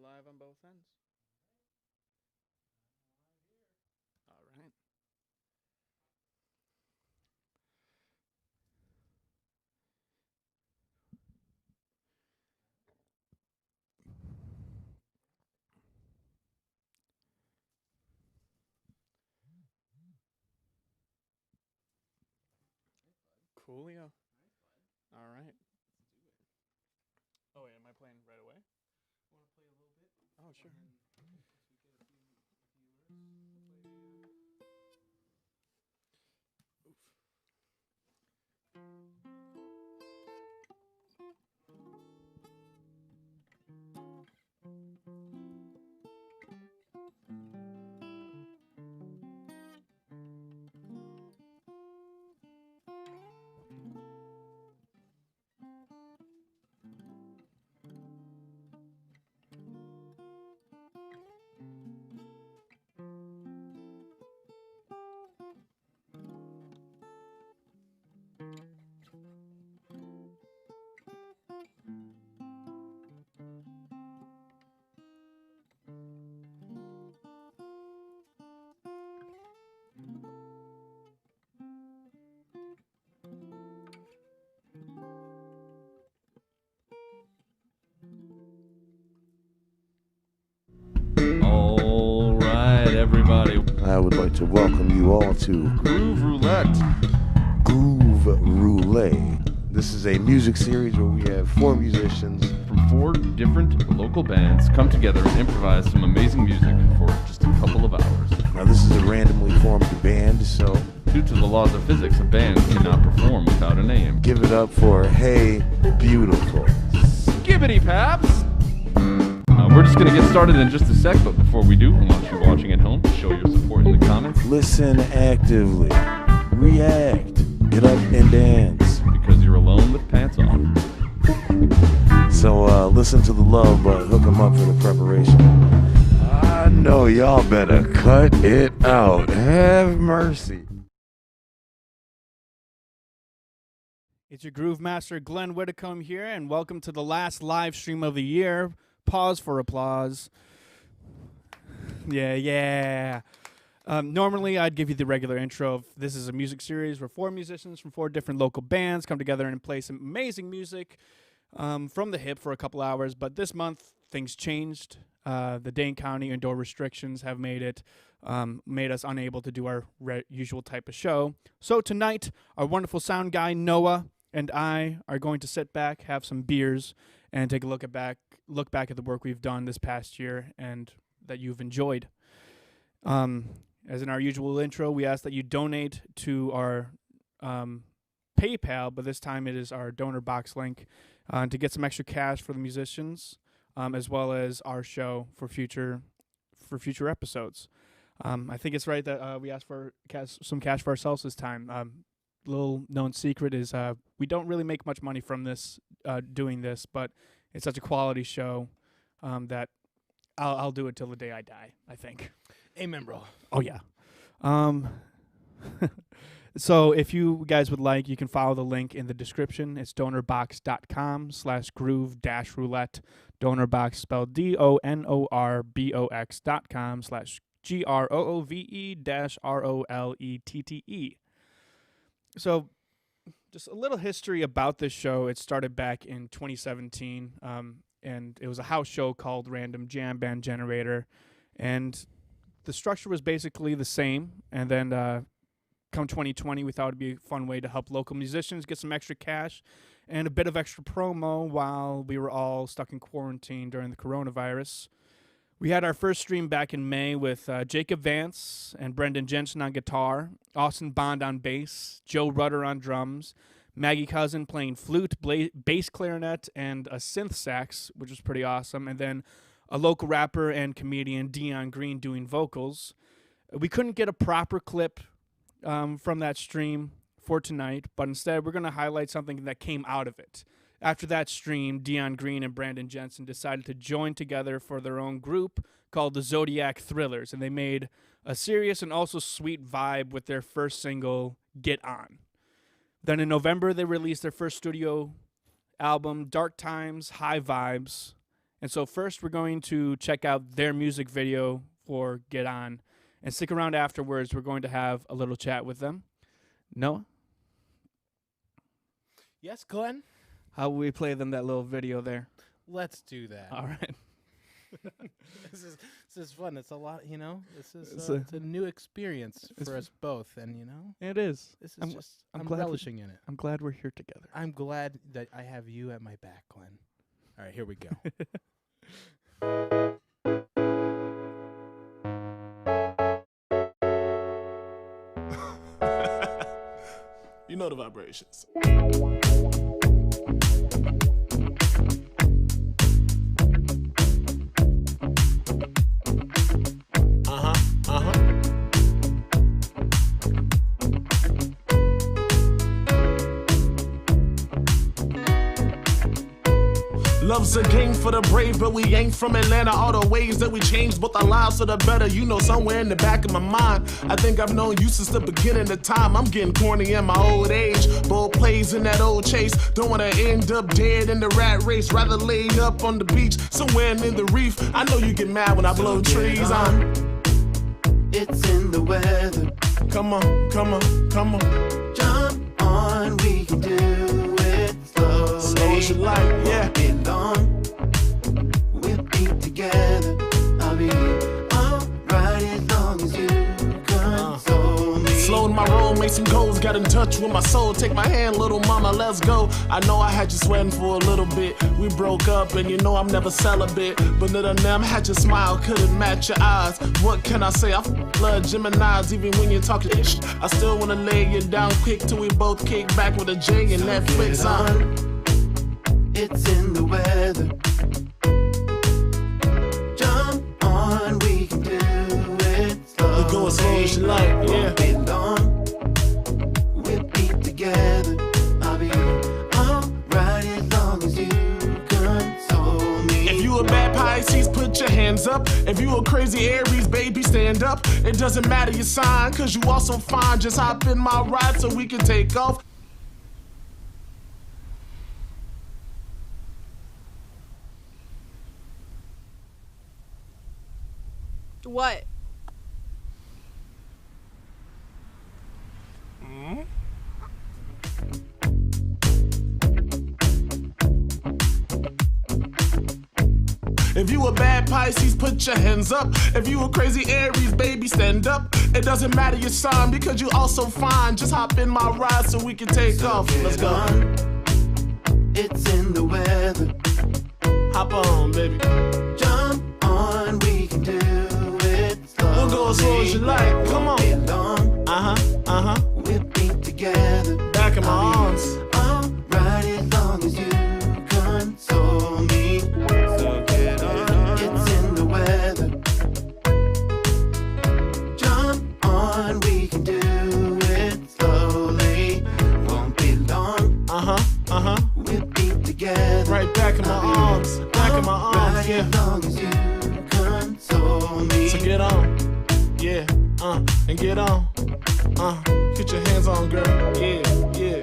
live on both ends. All right. Coolio. All right. Oh wait, am I playing right away? Oh sure. All right, everybody. I would like to welcome you all to Groove Roulette. Groove Roulette. This is a music series where we have four musicians From 4 different local bands come together and improvise some amazing music for just a couple of hours. Now this is a randomly formed band, so Due to the laws of physics, a band cannot perform without a name. give it up for Hey Beautiful. Skibbity Paps! We're just going to get started in just a sec, but before we do, I want you watching at home to show your support in the comments, Listen actively, react, get up and dance. because you're alone with pants on. So listen to the love, but hook 'em up for the preparation. I know y'all better cut it out. Have mercy. It's your Groove Master, Glenn Whitcomb here, and welcome to the last live stream of the year. Pause for applause. Yeah. Normally, I'd give you the regular intro of this is a music series where 4 musicians from 4 different local bands come together and play some amazing music from the hip for a couple hours. But this month, things changed. The Dane County indoor restrictions have made us unable to do our usual type of show. So tonight, our wonderful sound guy, Noah, and I are going to sit back, have some beers, and take a look back at the work we've done this past year and that you've enjoyed. As in our usual intro, we ask that you donate to our PayPal, but this time it is our donor box link to get some extra cash for the musicians, as well as our show for future episodes. I think it's right that we asked for some cash for ourselves this time. Little known secret is we don't really make much money from this doing this, but it's such a quality show that I'll do it till the day I die, I think. Amen, bro. Oh, yeah. So if you guys would like, you can follow the link in the description. It's donorbox.com/groove-roulette. Donorbox spelled DONORBOX.com/GROOVE-ROLETTE. So just a little history about this show. It started back in 2017, and it was a house show called Random Jam Band Generator, and the structure was basically the same. And then come 2020, we thought it'd be a fun way to help local musicians get some extra cash and a bit of extra promo while we were all stuck in quarantine during the coronavirus. We had our first stream back in May with Jacob Vance and Brendan Jensen on guitar, Austin Bond on bass, Joe Rudder on drums, Maggie Cousin playing flute, bass clarinet, and a synth sax, which was pretty awesome, and then a local rapper and comedian, Dion Green, doing vocals. We couldn't get a proper clip from that stream for tonight, but instead we're going to highlight something that came out of it. After that stream, Dion Green and Brandon Jensen decided to join together for their own group called the Zodiac Thrillers, and they made a serious and also sweet vibe with their first single, Get On. Then in November, they released their first studio album, Dark Times, High Vibes, And so first we're going to check out their music video for Get On. And stick around afterwards. We're going to have a little chat with them. Noah? Yes, Glenn? How will we play them that little video there? Let's do that. All right. This is fun. It's a lot, you know. It's It's a new experience for us both, and you know, It is. this is I'm I'm glad we- relishing in it. I'm glad we're here together. I'm glad that I have you at my back, Glenn. All right, here we go. You know the vibrations. Love's a game for the brave, but we ain't from Atlanta. All the ways that we changed both our lives for the better. You know, somewhere in the back of my mind, I think I've known you since the beginning of time. I'm getting corny in my old age. Bold plays in that old chase. Don't wanna end up dead in the rat race. Rather lay up on the beach, somewhere in the reef. I know you get mad when I blow trees on. It's in the weather. Come on, come on, come on. Jump on, we can do it slowly. Slow as you like, yeah. Won't be long, we'll be together. I'll be alright as long as you console me. Slowed my roll, made some goals, got in touch with my soul. Take my hand, little mama, let's go. I know I had you sweating for a little bit. We broke up, and you know I'm never celibate. But none of them had your smile, couldn't match your eyes. What can I say? I blood Gemini's, even when you're talking ish. I still wanna lay you down quick till we both kick back with a J and Netflix on. It's in the weather. Jump on, we can do it slowly. We'll go as slow as you like, yeah. Won't be long, we'll be together. I'll be alright as long as you console me. If you a bad Pisces, put your hands up. If you a crazy Aries, baby, stand up. It doesn't matter your sign, cause you also fine. Just hop in my ride so we can take off. What? If you a bad Pisces, put your hands up. If you a crazy Aries, baby, stand up. It doesn't matter your sign because you also fine. Just hop in my ride so we can take off. Let's go. It's in the weather. Hop on, baby. Jump on, we can do it slowly. We'll go as slow as you like. Come on. Won't be long, Uh-huh. we'll be together. Back in my arms. Alright as long as you console me. So get on. It's in the weather. Jump on, we can do it slowly. Won't be long, Uh-huh. we'll be together. Right back in my arms. Back in my arms, Right yeah. as long as you console me. So get on. Yeah, and get on. Get your hands on, girl. Yeah, yeah.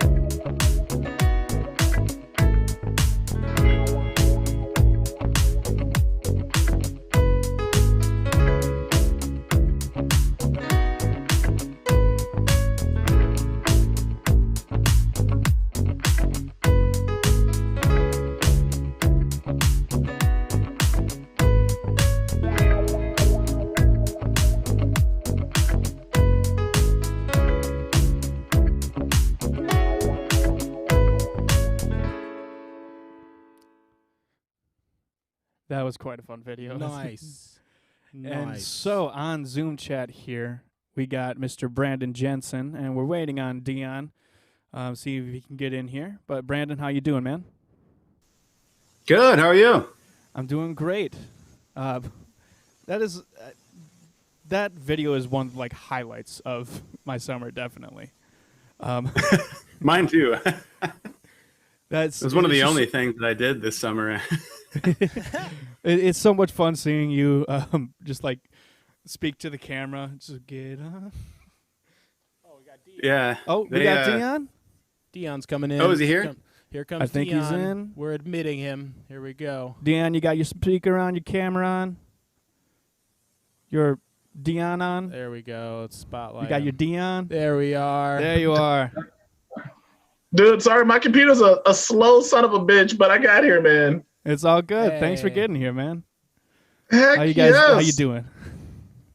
That was quite a fun video. Nice. And Nice. so on Zoom chat here, we got Mr. Brandon Jensen, and we're waiting on Dion. See if he can get in here. But Brandon, how you doing, man? Good. How are you? I'm doing great. That video is one of like highlights of my summer, definitely. Mine too. That's It was one of it's the just- only things that I did this summer. It's so much fun seeing you just like speak to the camera. Just get on. Yeah. Oh, we They, got Dion. Dion's coming in. Oh, is he here? Here comes I think Dion. he's in. We're admitting him. Here we go. Dion, you got your speaker on, your camera on? Your Dion on? There we go. Let's spotlight. You got him. your Dion? There we are. There you are. Dude, sorry, my computer's a slow son of a bitch, but I got here, man. It's all good. Thanks for Hey. getting here, man. Heck How you guys? yes. How you doing?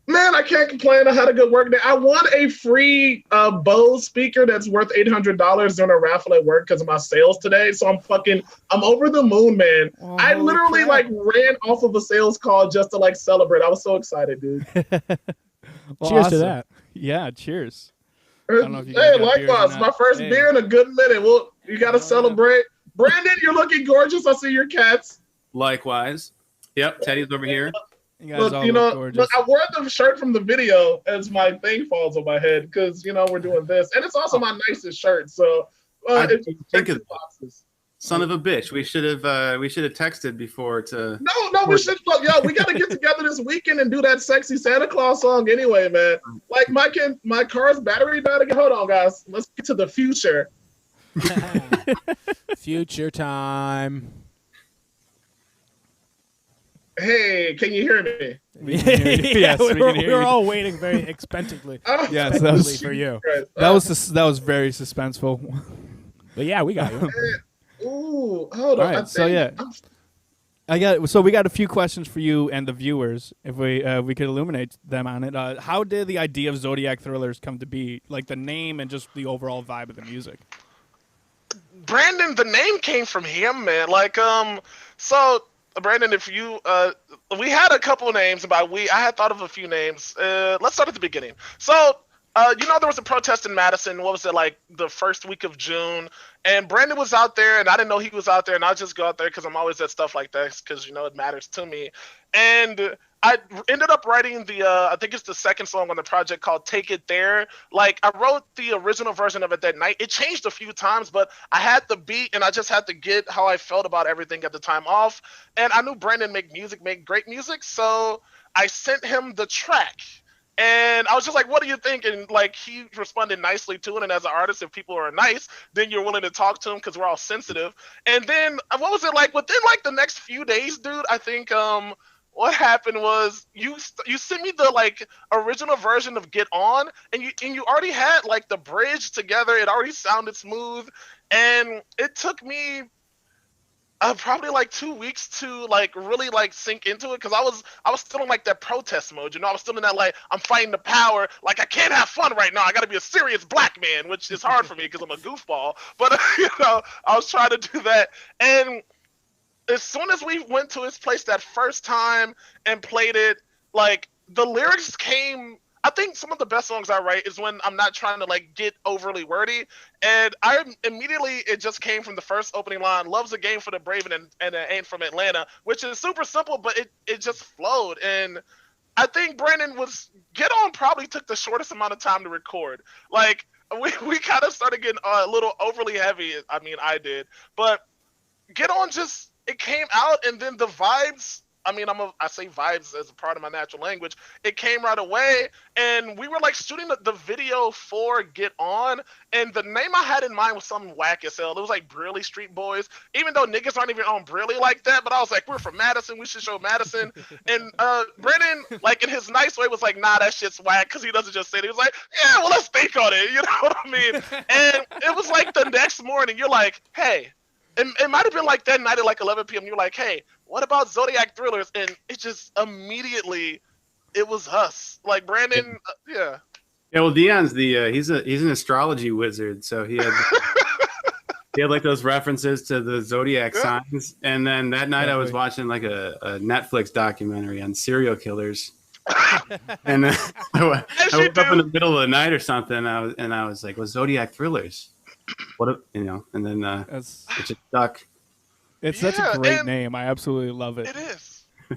Man, I can't complain. I had a good work day. I won a free Bose speaker that's worth $800 during a raffle at work because of my sales today. So I'm over the moon, man. Oh, I holy literally crap. ran off of a sales call just to celebrate. I was so excited, dude. Well, Cheers awesome. to that. Yeah, cheers. don't know if you guys Hey, got beers or likewise, not. my first Hey. beer in a good minute. Well, you got to Oh, yeah. celebrate. Brandon, you're looking gorgeous. I see your cats. Likewise. Yep, Teddy's over here. You guys all Look, look gorgeous. look, I wore the shirt from the video as my thing falls on my head because we're doing this, and it's also my nicest shirt. So, I it's didn't think of check the boxes. Son of a bitch. We should have texted before to. No, we should. Look, yo, we got to get together this weekend and do that sexy Santa Claus song anyway, man. Like my car's battery died again. Hold on, guys. Let's get to the future. Future time. Hey, can you hear me? Yes, we can hear we're you. all waiting very expectantly. Oh, Yes, that was for you. Christ. that was very suspenseful. But yeah, we got you. Ooh, hold on. All right, I so think yeah. We got a few questions for you and the viewers, if we could illuminate them on it. How did the idea of Zodiac Thrillers come to be? Like the name and just the overall vibe of the music. Brandon, the name came from him, man. So Brandon, if you, we had a couple of names. I had thought of a few names. Let's start at the beginning. So, there was a protest in Madison. What was it, like the first week of June? And Brandon was out there, and I didn't know he was out there. And I just go out there because I'm always at stuff like this because it matters to me. And I ended up writing I think it's the second song on the project called Take It There. Like, I wrote the original version of it that night. It changed a few times, but I had the beat and I just had to get how I felt about everything at the time off. And I knew Brandon make great music. So I sent him the track. And I was just like, what do you think? And like, he responded nicely to it. And as an artist, if people are nice, then you're willing to talk to them because we're all sensitive. And then what was it like within like the next few days, dude? I think, what happened was you sent me the like original version of Get On, and you already had like the bridge together. It already sounded smooth, and it took me probably like 2 weeks to like really like sink into it because I was still in like that protest mode. I was still in that like I'm fighting the power. Like I can't have fun right now. I got to be a serious black man, which is hard for me because I'm a goofball. But I was trying to do that, and as soon as we went to his place that first time and played it, like the lyrics came. I think some of the best songs I write is when I'm not trying to like get overly wordy, and it just came from the first opening line. Love's a game for the brave and it ain't from Atlanta, which is super simple, but it just flowed. And I think Brandon Get On probably took the shortest amount of time to record. Like we kind of started getting a little overly heavy. I mean, I did, but Get On it came out, and then the vibes, I say vibes as a part of my natural language. It came right away, and we were like shooting the video for Get On, and the name I had in mind was something whack as hell. It was like Briley Street Boys, even though niggas aren't even on Briley like that, but I was like, we're from Madison, we should show Madison. And Brennan, like in his nice way, was like, nah, that shit's whack, because he doesn't just say it. He was like, yeah, well, let's think on it, you know what I mean? And it was like the next morning, you're like, hey, it might have been like that night at like 11 p.m. You're like, hey, what about Zodiac Thrillers? And it just immediately, it was us. Like Brandon, yeah. Yeah, well, Dion's he's an astrology wizard, so he had like those references to the zodiac signs. And then that night I was watching like a Netflix documentary on serial killers. And then I woke up in the middle of the night or something, and I was like, well, Zodiac Thrillers. And then it's a duck. It's such a great name. I absolutely love it. It is. So,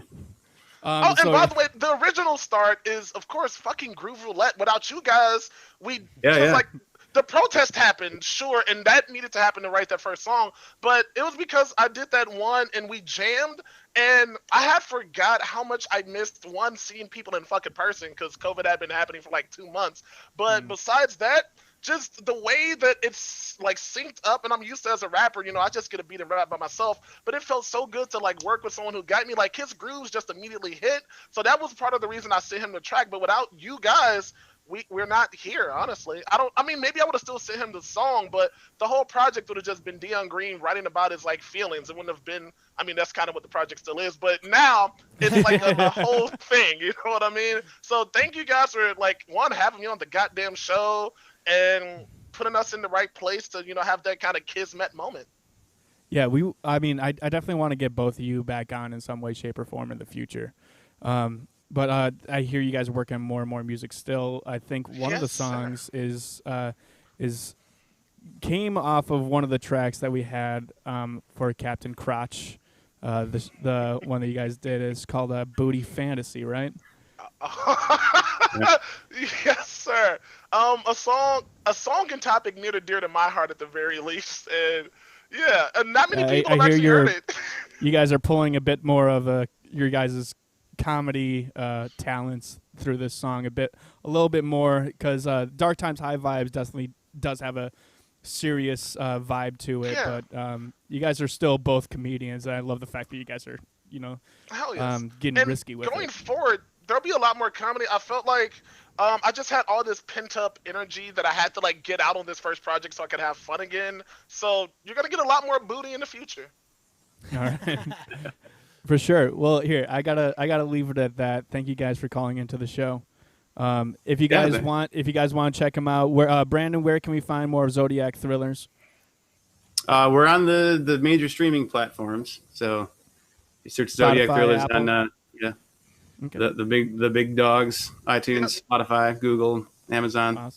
and by the way, the original start is, of course, fucking Groove Roulette. Without you guys, like the protest happened, sure, and that needed to happen to write that first song. But it was because I did that one, and we jammed, and I had forgot how much I missed seeing people in fucking person because COVID had been happening for like 2 months. But besides that, just the way that it's like synced up, and I'm used to as a rapper, I just get a beat and rap by myself, but it felt so good to like work with someone who got me. Like his grooves just immediately hit. So that was part of the reason I sent him the track. But without you guys, we're not here, honestly. Maybe I would have still sent him the song, but the whole project would have just been Dion Green writing about his like feelings. It wouldn't have been, that's kind of what the project still is, but now it's like a whole thing, you know what I mean? So thank you guys for like, one, having me on the goddamn show and putting us in the right place to, have that kind of kismet moment. Yeah, I definitely want to get both of you back on in some way, shape, or form in the future. But I hear you guys are working on more and more music still. I think one of the songs is came off of one of the tracks that we had for Captain Crotch. The one that you guys did is called Booty Fantasy, right? Yes, sir. A song and topic near and dear to my heart at the very least, and yeah, and not many people have actually heard it. You guys are pulling a bit more of your guys' comedy talents through this song a little bit more, because Dark Times High Vibes definitely does have a serious vibe to it, but you guys are still both comedians, and I love the fact that you guys are Hell yes. Getting risky with going it. forward, there'll be a lot more comedy. I felt like I just had all this pent up energy that I had to like get out on this first project so I could have fun again. So you're gonna get a lot more booty in the future. All right. For sure. Well, here I gotta leave it at that. Thank you guys for calling into the show. If you guys want to check them out, Brandon, where can we find more Zodiac Thrillers? We're on the major streaming platforms. So you search Zodiac Spotify, Thrillers Apple. on Okay. the big dogs, iTunes, Spotify, Google, Amazon.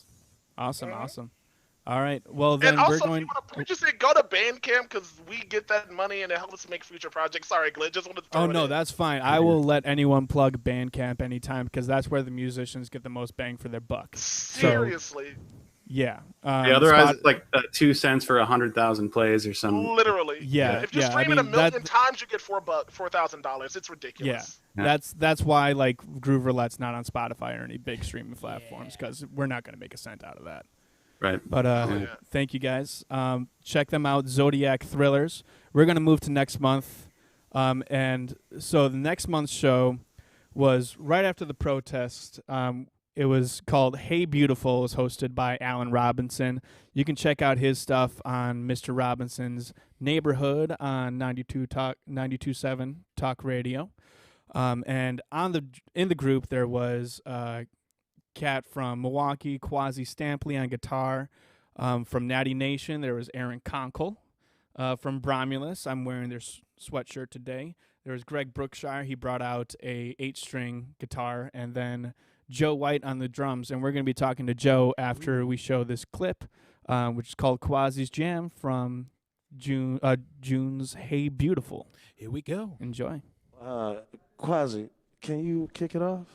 Awesome. All right. Well, then and also, we're going. if you want to purchase it, go to Bandcamp because we get that money and it helps us make future projects. Sorry, Glenn, just wanted to throw Oh it no, in. that's fine. I will let anyone plug Bandcamp anytime because that's where the musicians get the most bang for their buck. Seriously. Yeah. Otherwise, it's like 2 cents for 100,000 plays or something. Literally. Yeah. If you're streaming a million times, you get $4,000. It's ridiculous. Yeah. That's why like Groove Roulette's not on Spotify or any big streaming platforms because we're not going to make a cent out of that. Right. But thank you guys. Check them out, Zodiac Thrillers. We're going to move to next month. And so the next month's show was right after the protest. It was called Hey Beautiful. It was hosted by Alan Robinson. You can check out his stuff on Mr. Robinson's Neighborhood on 92.7 Talk Radio. And in the group there was Cat from Milwaukee, Quasi Stampley on guitar. From Natty Nation, there was Aaron Conkle. From Bromulus, I'm wearing their sweatshirt today. There was Greg Brookshire. He brought out a 8-string guitar, and then Joe White on the drums. And we're going to be talking to Joe after we show this clip, which is called Quasi's Jam from June's Hey Beautiful. Here we go. Enjoy. Quasi, can you kick it off?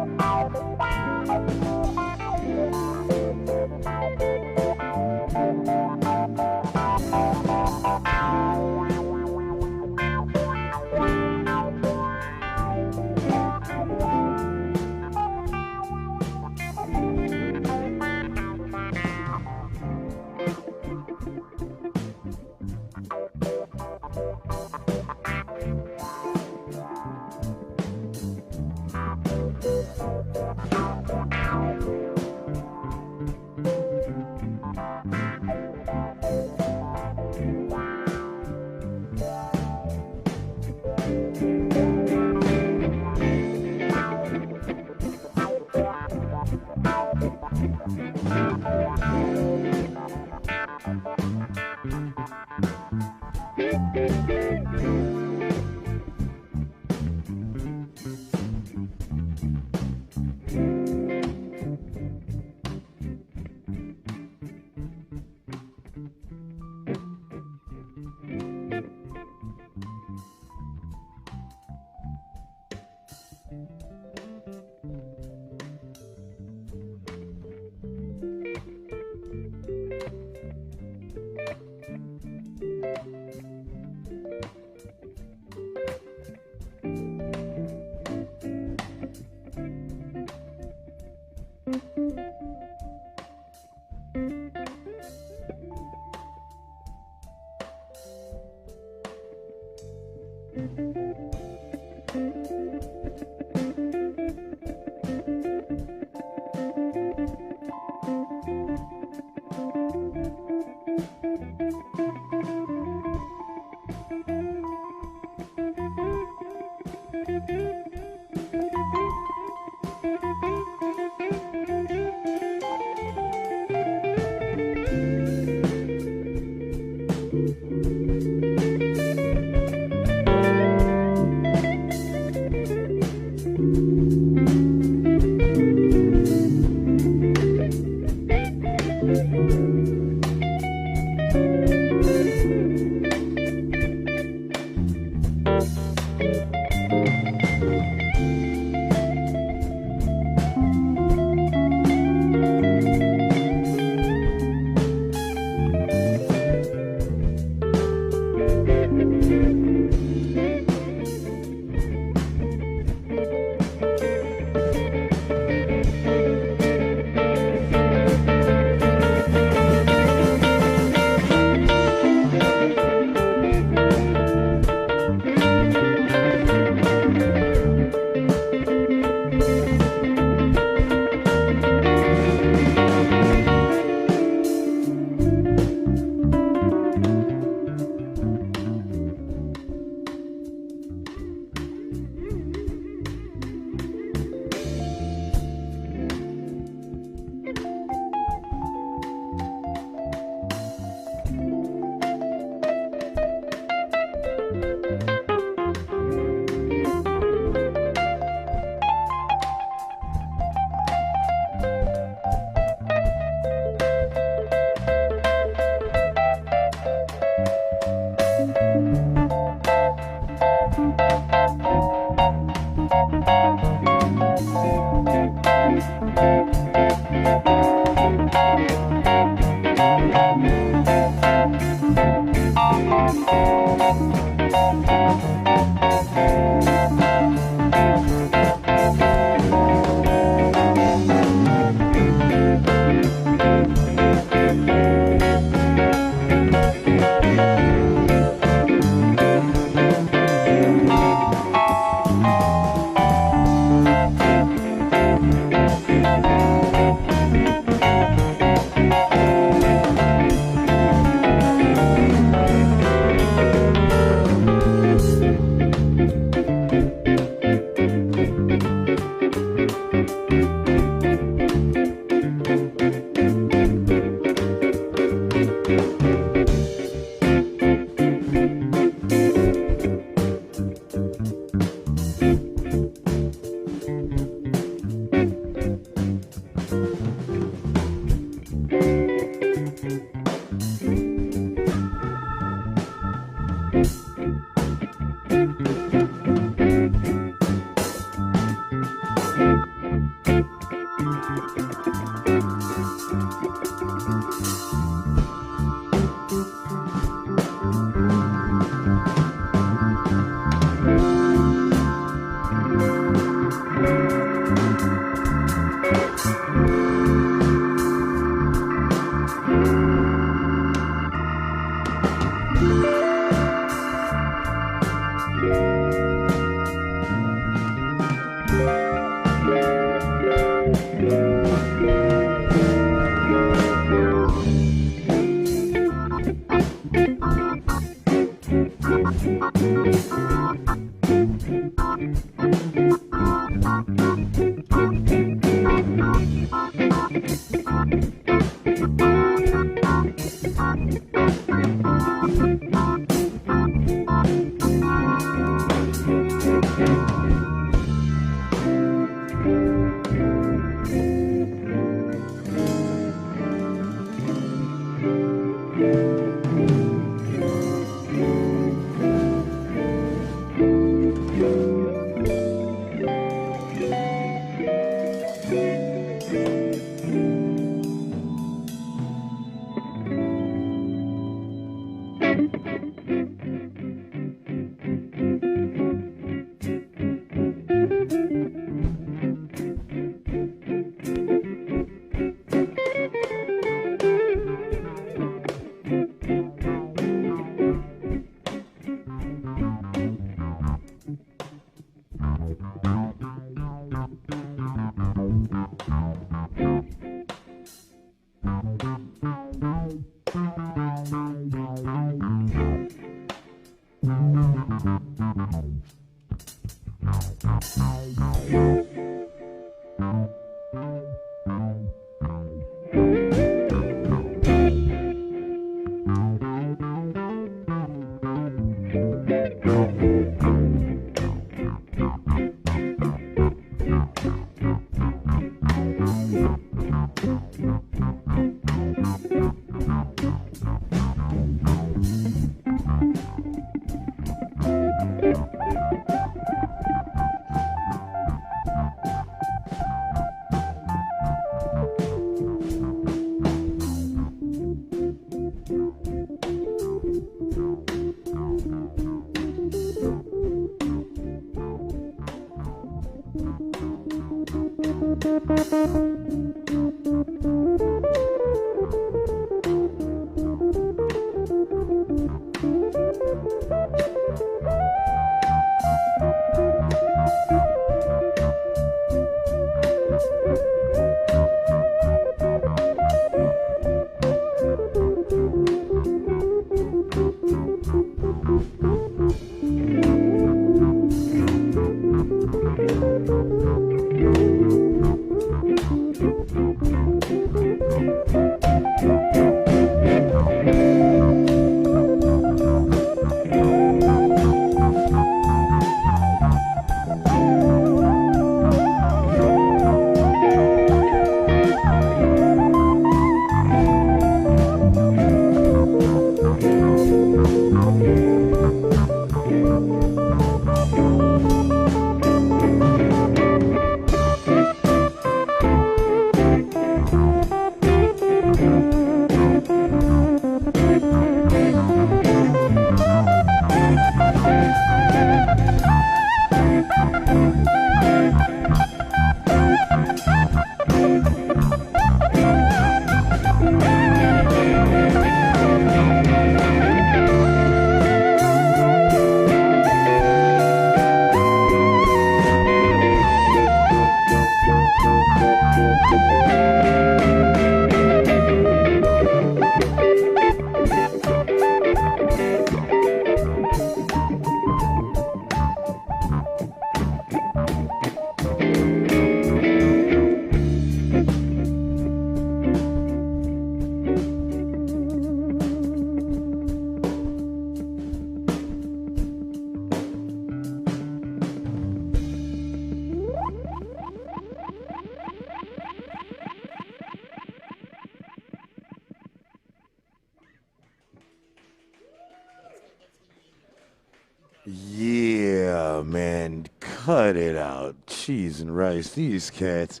Yeah, man, cut it out. Cheese and rice, these cats.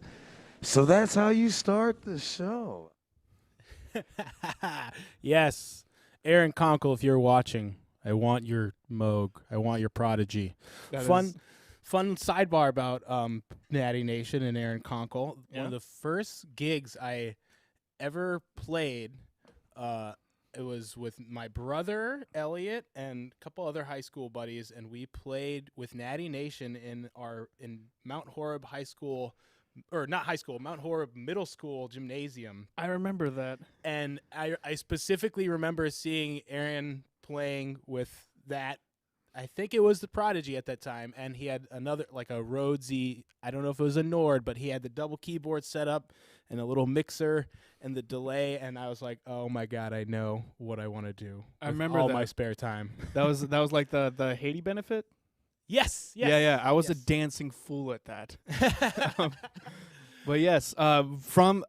So that's how you start the show. Yes, Aaron Conkle, if you're watching, I want your Moog. I want your Prodigy. That Fun, is- fun sidebar about Natty Nation and Aaron Conkle. Yeah. One of the first gigs I ever played, it was with my brother Elliot and a couple other high school buddies, and we played with Natty Nation in Mount Horeb High School, or not high school, Mount Horeb Middle School gymnasium. I remember that. And I specifically remember seeing Aaron playing with that. I think it was the Prodigy at that time, and he had another, like a Rhodesy, I don't know if it was a Nord, but he had the double keyboard set up and a little mixer and the delay, and I was like, oh my God, I know what I want to do. I with remember all that. my spare time. That was like the Haiti benefit. Yes. Yeah. I was a yes. dancing fool at that. But yes, from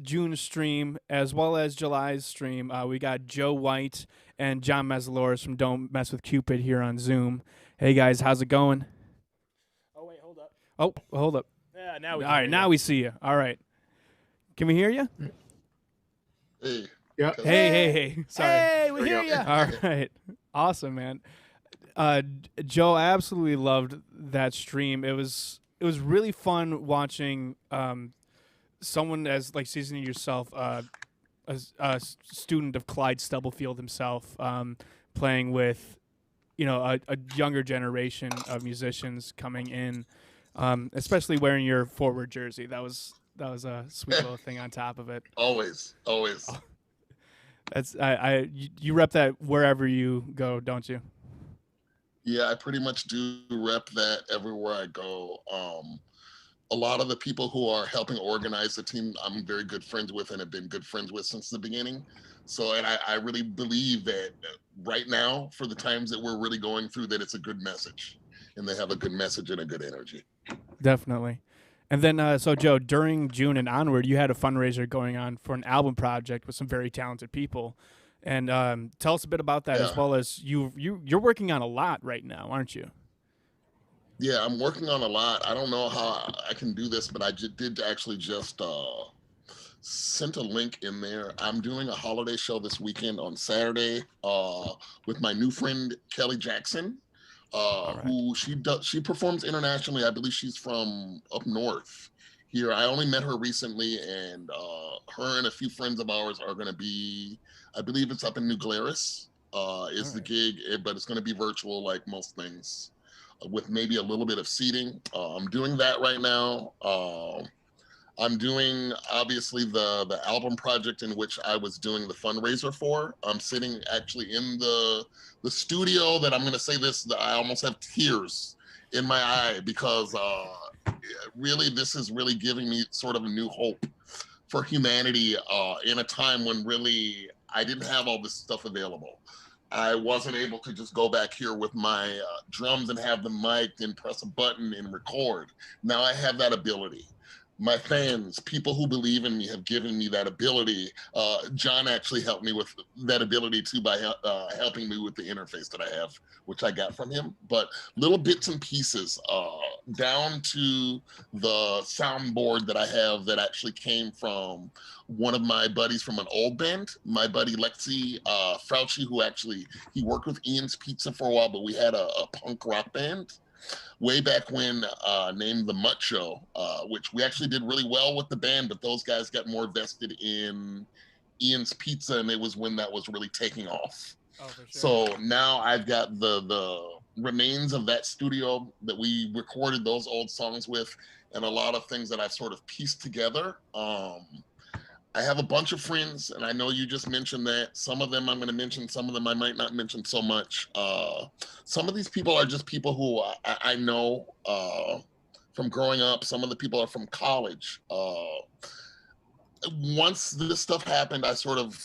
June's stream as well as July's stream, we got Joe White and John Mezzalores from Don't Mess with Cupid here on Zoom. Hey guys, how's it going? Oh wait, hold up. Oh, hold up. Yeah, now we. All right, now we see you. All right, can we hear you? Hey. Yeah. Hey. Sorry. Hey, we hear you. All right, awesome, man. Joe, I absolutely loved that stream. It was really fun watching someone as like seasoning yourself, a student of Clyde Stubblefield himself, playing with, a younger generation of musicians coming in, especially wearing your forward jersey. That was a sweet little thing on top of it. Always. That's you rep that wherever you go, don't you? Yeah, I pretty much do rep that everywhere I go. A lot of the people who are helping organize the team, I'm very good friends with and have been good friends with since the beginning. So, and I really believe that right now, for the times that we're really going through, that it's a good message, and they have a good message and a good energy. Definitely. And then, so Joe, during June and onward, you had a fundraiser going on for an album project with some very talented people. And tell us a bit about that, as well as you're working on a lot right now, aren't you? Yeah, I'm working on a lot. I don't know how I can do this, but I did actually just sent a link in there. I'm doing a holiday show this weekend on Saturday with my new friend Kelly Jackson, who she performs internationally. I believe she's from up north here. I only met her recently, and her and a few friends of ours are going to be, I believe it's up in New Glarus is the gig, but it's going to be virtual like most things, with maybe a little bit of seating. I'm doing that right now. I'm doing, obviously, the album project in which I was doing the fundraiser for. I'm sitting actually in the studio that I'm going to say this, that I almost have tears in my eye, because really this is really giving me sort of a new hope for humanity in a time when really I didn't have all this stuff available. I wasn't able to just go back here with my drums and have them mic'd and press a button and record. Now I have that ability. My fans, people who believe in me, have given me that ability. John actually helped me with that ability too by helping me with the interface that I have, which I got from him. But little bits and pieces, down to the soundboard that I have that actually came from one of my buddies from an old band, my buddy Lexi Frauchi, who actually, he worked with Ian's Pizza for a while, but we had a punk rock band way back when, named The Mutt Show, which we actually did really well with the band, but those guys got more vested in Ian's Pizza, and it was when that was really taking off. Oh, for sure. So now I've got the remains of that studio that we recorded those old songs with, and a lot of things that I've sort of pieced together. I have a bunch of friends, and I know you just mentioned that. Some of them I'm going to mention, some of them I might not mention so much. Some of these people are just people who I know from growing up. Some of the people are from college. Once this stuff happened, I sort of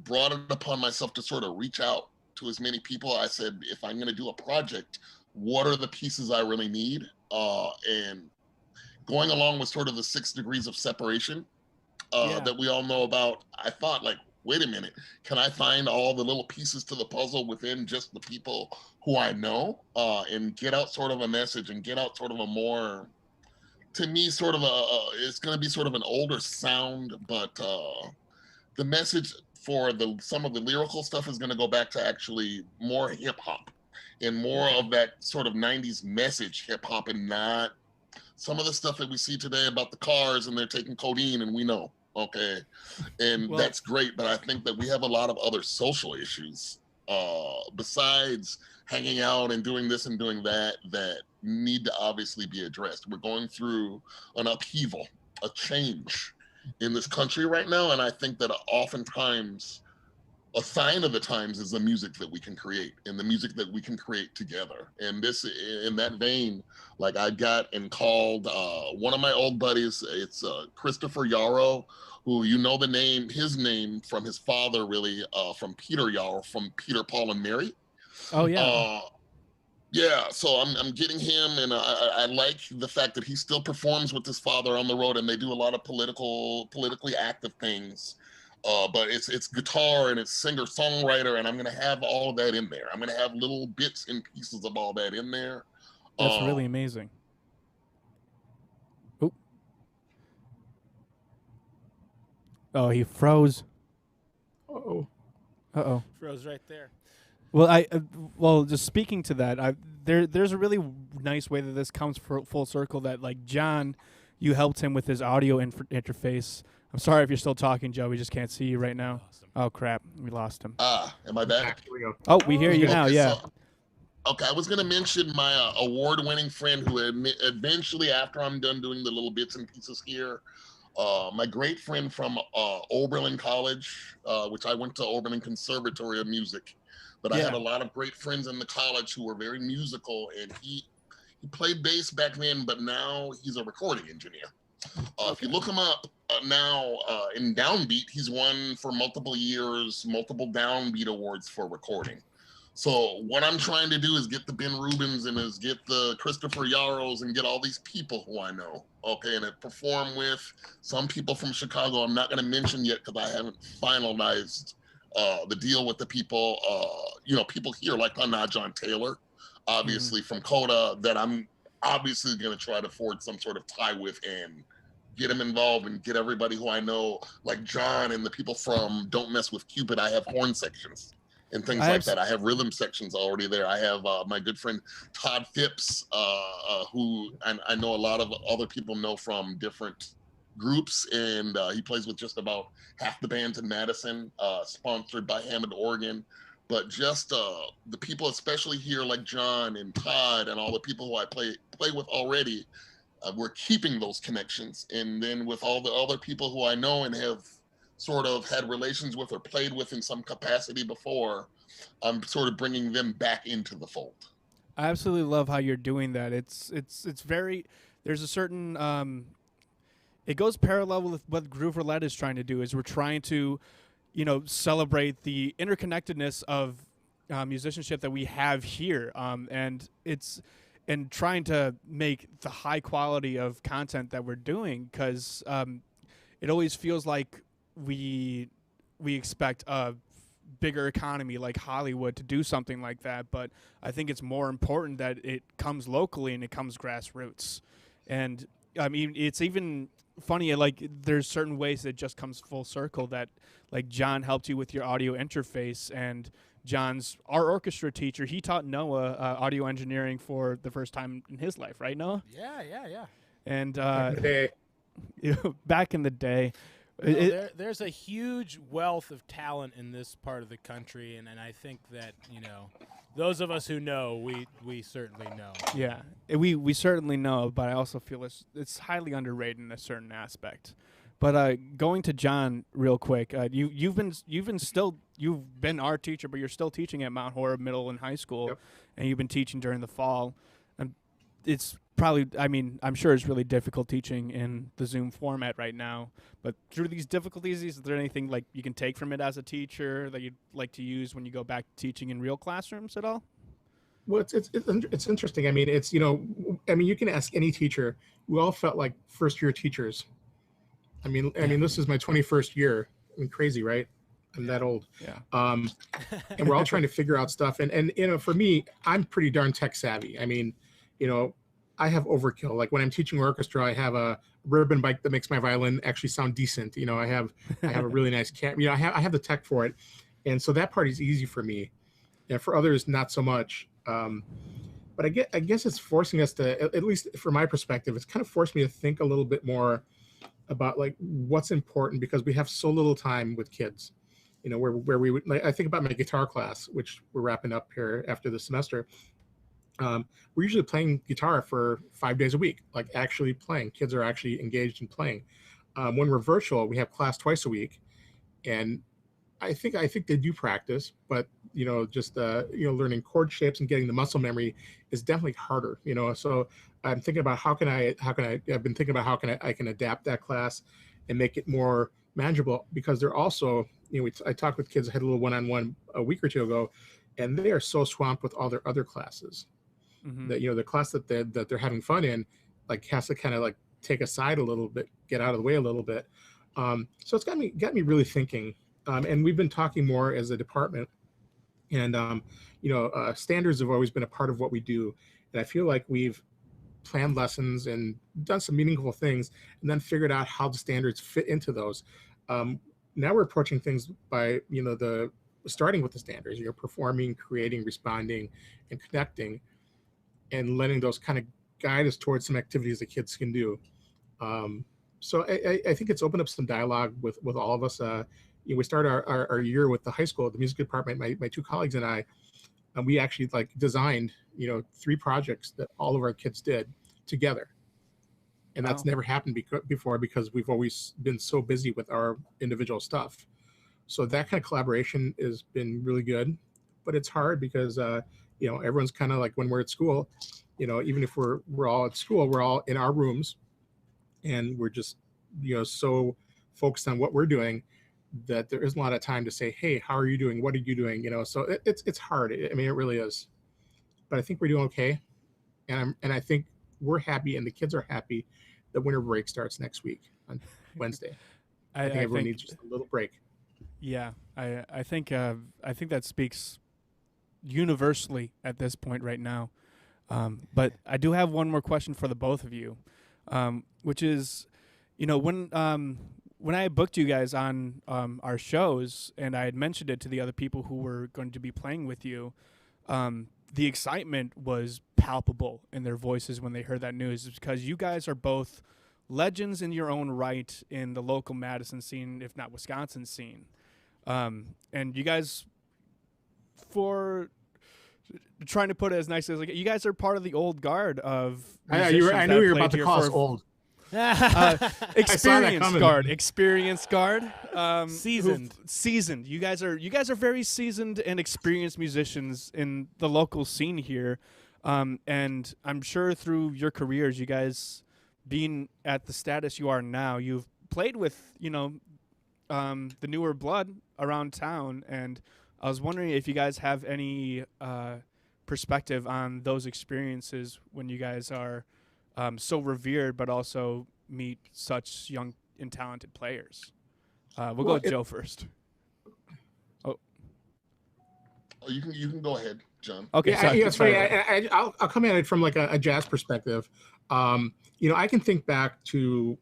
brought it upon myself to sort of reach out to as many people. I said, if I'm going to do a project, what are the pieces I really need? And going along with sort of the 6 degrees of separation that we all know about, I thought, like, wait a minute, can I find all the little pieces to the puzzle within just the people who I know, and get out sort of a message and get out sort of a more, to me, sort of it's going to be sort of an older sound, but the message for some of the lyrical stuff is going to go back to actually more hip hop and more of that sort of 90s message hip hop, and not some of the stuff that we see today about the cars and they're taking codeine, and we know, okay, and that's great, but I think that we have a lot of other social issues besides hanging out and doing this and doing that need to obviously be addressed. We're going through an upheaval, a change in this country right now, and I think that oftentimes a sign of the times is the music that we can create and the music that we can create together. And this, in that vein, like I got and called one of my old buddies, it's Christopher Yarrow, who you know his name from his father, really, from Peter Yarrow, from Peter, Paul, and Mary. Oh, yeah. Yeah, so I'm getting him, and I like the fact that he still performs with his father on the road, and they do a lot of politically active things. But it's guitar and it's singer-songwriter, and I'm gonna have all of that in there. I'm gonna have little bits and pieces of all that in there. That's really amazing. Oop. Oh, he froze. Uh-oh. Uh-oh. Froze right there. Well, just speaking to that, there's a really nice way that this comes full circle, that like John, you helped him with his audio interface. I'm sorry if you're still talking, Joe. We just can't see you right now. Oh, crap. We lost him. Am I back? Here we go. Oh, we hear you now, yeah. So, okay, I was going to mention my award-winning friend who eventually, after I'm done doing the little bits and pieces here, my great friend from Oberlin College, which I went to Oberlin Conservatory of Music. But I had a lot of great friends in the college who were very musical, and he played bass back then, but now he's a recording engineer. If you look him up now in Downbeat, he's won for multiple years, multiple Downbeat awards for recording. So what I'm trying to do is get the Ben Rubins and get the Christopher Yarrows and get all these people who I know, okay, and perform with some people from Chicago. I'm not going to mention yet because I haven't finalized the deal with the people, people here like John Taylor, obviously from Coda, that I'm obviously going to try to forge some sort of tie with and get him involved and get everybody who I know, like John and the people from Don't Mess with Cupid. I have horn sections and things like that. I have rhythm sections already there. I have my good friend Todd Phipps, who I know a lot of other people know from different groups, and he plays with just about half the bands in Madison, sponsored by Hammond, Oregon. But just the people, especially here, like John and Todd and all the people who I play with already, we're keeping those connections. And then with all the other people who I know and have sort of had relations with or played with in some capacity before, I'm sort of bringing them back into the fold. I absolutely love how you're doing that. It's very, there's a certain, it goes parallel with what Groove Roulette is trying to do, is we're trying to, celebrate the interconnectedness of musicianship that we have here. And trying to make the high quality of content that we're doing, because it always feels like we expect a bigger economy like Hollywood to do something like that, but I think it's more important that it comes locally and it comes grassroots. And I mean, it's even funny, like there's certain ways that it just comes full circle, that like John helped you with your audio interface, and John's our orchestra teacher. He taught Noah audio engineering for the first time in his life, right, Noah? Yeah. And Back in the day. back in the day, There's a huge wealth of talent in this part of the country, and I think that those of us who know, we certainly know. yeah, we certainly know, but I also feel it's highly underrated in a certain aspect. But going to John real quick, you've been our teacher, but you're still teaching at Mount Horeb Middle and High School, Yep. and you've been teaching during the fall. And it's probably, I'm sure it's really difficult teaching in the Zoom format right now. But through these difficulties, is there anything like you can take from it as a teacher that you'd like to use when you go back to teaching in real classrooms at all? Well, it's interesting. I mean, you can ask any teacher. We all felt like first year teachers. I mean, this is my 21st year. I mean, crazy, right? I'm that old. Yeah. And we're all trying to figure out stuff. And you know, for me, I'm pretty darn tech savvy. I mean, you know, I have overkill. Like when I'm teaching orchestra, I have a ribbon bike that makes my violin actually sound decent. You know, I have a really nice camera. You know, I have the tech for it, and so that part is easy for me. And for others, not so much. But I guess it's forcing us to, at least from my perspective, it's kind of forced me to think a little bit more about like what's important, because we have so little time with kids. You know, where we would, like, I think about my guitar class, which we're wrapping up here after the semester. We're usually playing guitar for 5 days a week, like actually playing. Kids are actually engaged in playing. When we're virtual, we have class twice a week, and I think they do practice, but you know, just you know, learning chord shapes and getting the muscle memory is definitely harder. You know, so I'm thinking about how can I I've been thinking about how can I can adapt that class and make it more manageable, because they're also, you know, I talked with kids. I had a little one-on-one a week or two ago, and they are so swamped with all their other classes that, you know, the class that they're having fun in, like, has to kind of like take aside a little bit, get out of the way a little bit. So it's got me really thinking. And we've been talking more as a department, and you know, standards have always been a part of what we do, and I feel like we've planned lessons and done some meaningful things, and then figured out how the standards fit into those. Now we're approaching things by, you know, starting with the standards. You're performing, creating, responding, and connecting, and letting those kind of guide us towards some activities that kids can do. So I think it's opened up some dialogue with all of us. You know, we started our year with the high school, the music department, my two colleagues and I, and we actually like designed, you know, 3 projects that all of our kids did together. And that's never happened before, because we've always been so busy with our individual stuff. So that kind of collaboration has been really good, but it's hard because, you know, everyone's kind of like, when we're at school, you know, even if we're all at school, we're all in our rooms, and we're just, you know, so focused on what we're doing that there isn't a lot of time to say, hey, how are you doing? What are you doing? You know, so it's hard. I mean, it really is. But I think we're doing okay. And I think we're happy, and the kids are happy that winter break starts next week on Wednesday. I think everyone needs just a little break. Yeah, I think that speaks universally at this point right now. But I do have one more question for the both of you, which is, you know, when I booked you guys on our shows, and I had mentioned it to the other people who were going to be playing with you, the excitement was palpable in their voices when they heard that news, because you guys are both legends in your own right in the local Madison scene, if not Wisconsin scene. And you guys, for trying to put it as nicely as, like, you guys are part of the old guard of I knew you were about to call us old. Experienced guard, seasoned. You guys are very seasoned and experienced musicians in the local scene here, and I'm sure through your careers, you guys being at the status you are now, you've played with, you know, the newer blood around town, and I was wondering if you guys have any perspective on those experiences when you guys are so revered, but also meet such young and talented players. We'll go with Joe first. Oh, you can go ahead, John. Okay, sorry. I'll come at it from like a jazz perspective. You know, I can think back to,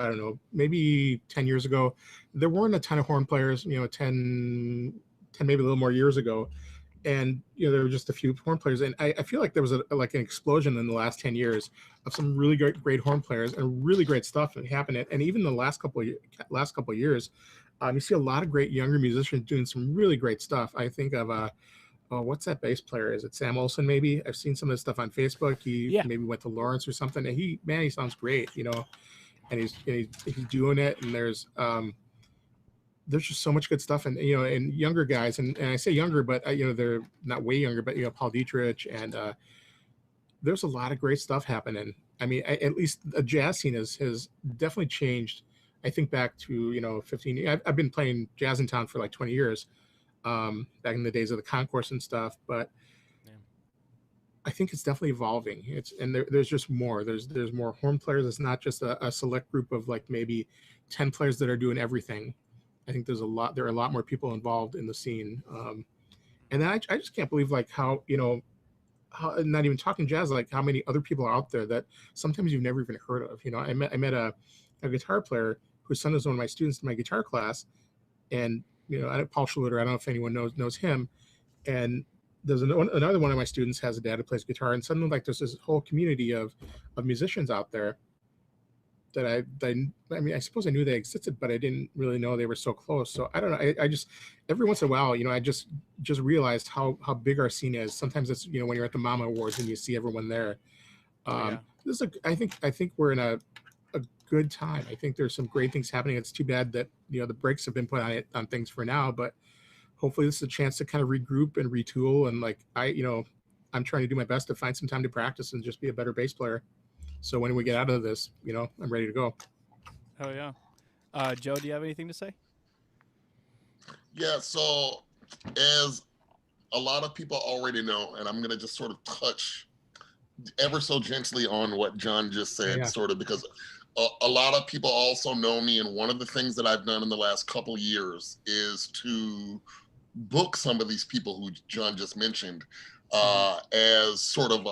I don't know, maybe 10 years ago, there weren't a ton of horn players. You know, 10 maybe a little more years ago. And, you know, there were just a few horn players. And I feel like there was an explosion in the last 10 years of some really great horn players and really great stuff that happened. And even the last couple of years, you see a lot of great younger musicians doing some really great stuff. I think of, what's that bass player? Is it Sam Olson maybe? I've seen some of his stuff on Facebook. He maybe went to Lawrence or something. And he sounds great, you know, and he's doing it. And there's just so much good stuff, and you know, and younger guys, and I say younger, but you know, they're not way younger, but you know, Paul Dietrich, and there's a lot of great stuff happening. I mean, at least the jazz scene has definitely changed. I think back to, you know, 15 years. I've been playing jazz in town for like 20 years, back in the days of the concourse and stuff, but I think it's definitely evolving. There's just more. There's more horn players. It's not just a select group of like maybe 10 players that are doing everything. I think there are a lot more people involved in the scene. And then I just can't believe like how, how, not even talking jazz, like how many other people are out there that sometimes you've never even heard of. I met a guitar player whose son is one of my students in my guitar class, and Paul Schluter, I don't know if anyone knows him. And there's another one of my students has a dad who plays guitar, and suddenly like there's this whole community of musicians out there that I mean, I suppose I knew they existed, but I didn't really know they were so close. So I don't know. I just, every once in a while, I just realized how big our scene is. Sometimes it's, when you're at the Mama Awards and you see everyone there. This is I think we're in a good time. I think there's some great things happening. It's too bad that, the brakes have been put on things for now, but hopefully this is a chance to kind of regroup and retool. And like, I'm trying to do my best to find some time to practice and just be a better bass player. So when we get out of this, I'm ready to go. Oh, yeah. Joe, do you have anything to say? Yeah, so as a lot of people already know, and I'm going to just sort of touch ever so gently on what John just said, sort of, because a lot of people also know me, and one of the things that I've done in the last couple years is to book some of these people who John just mentioned as sort of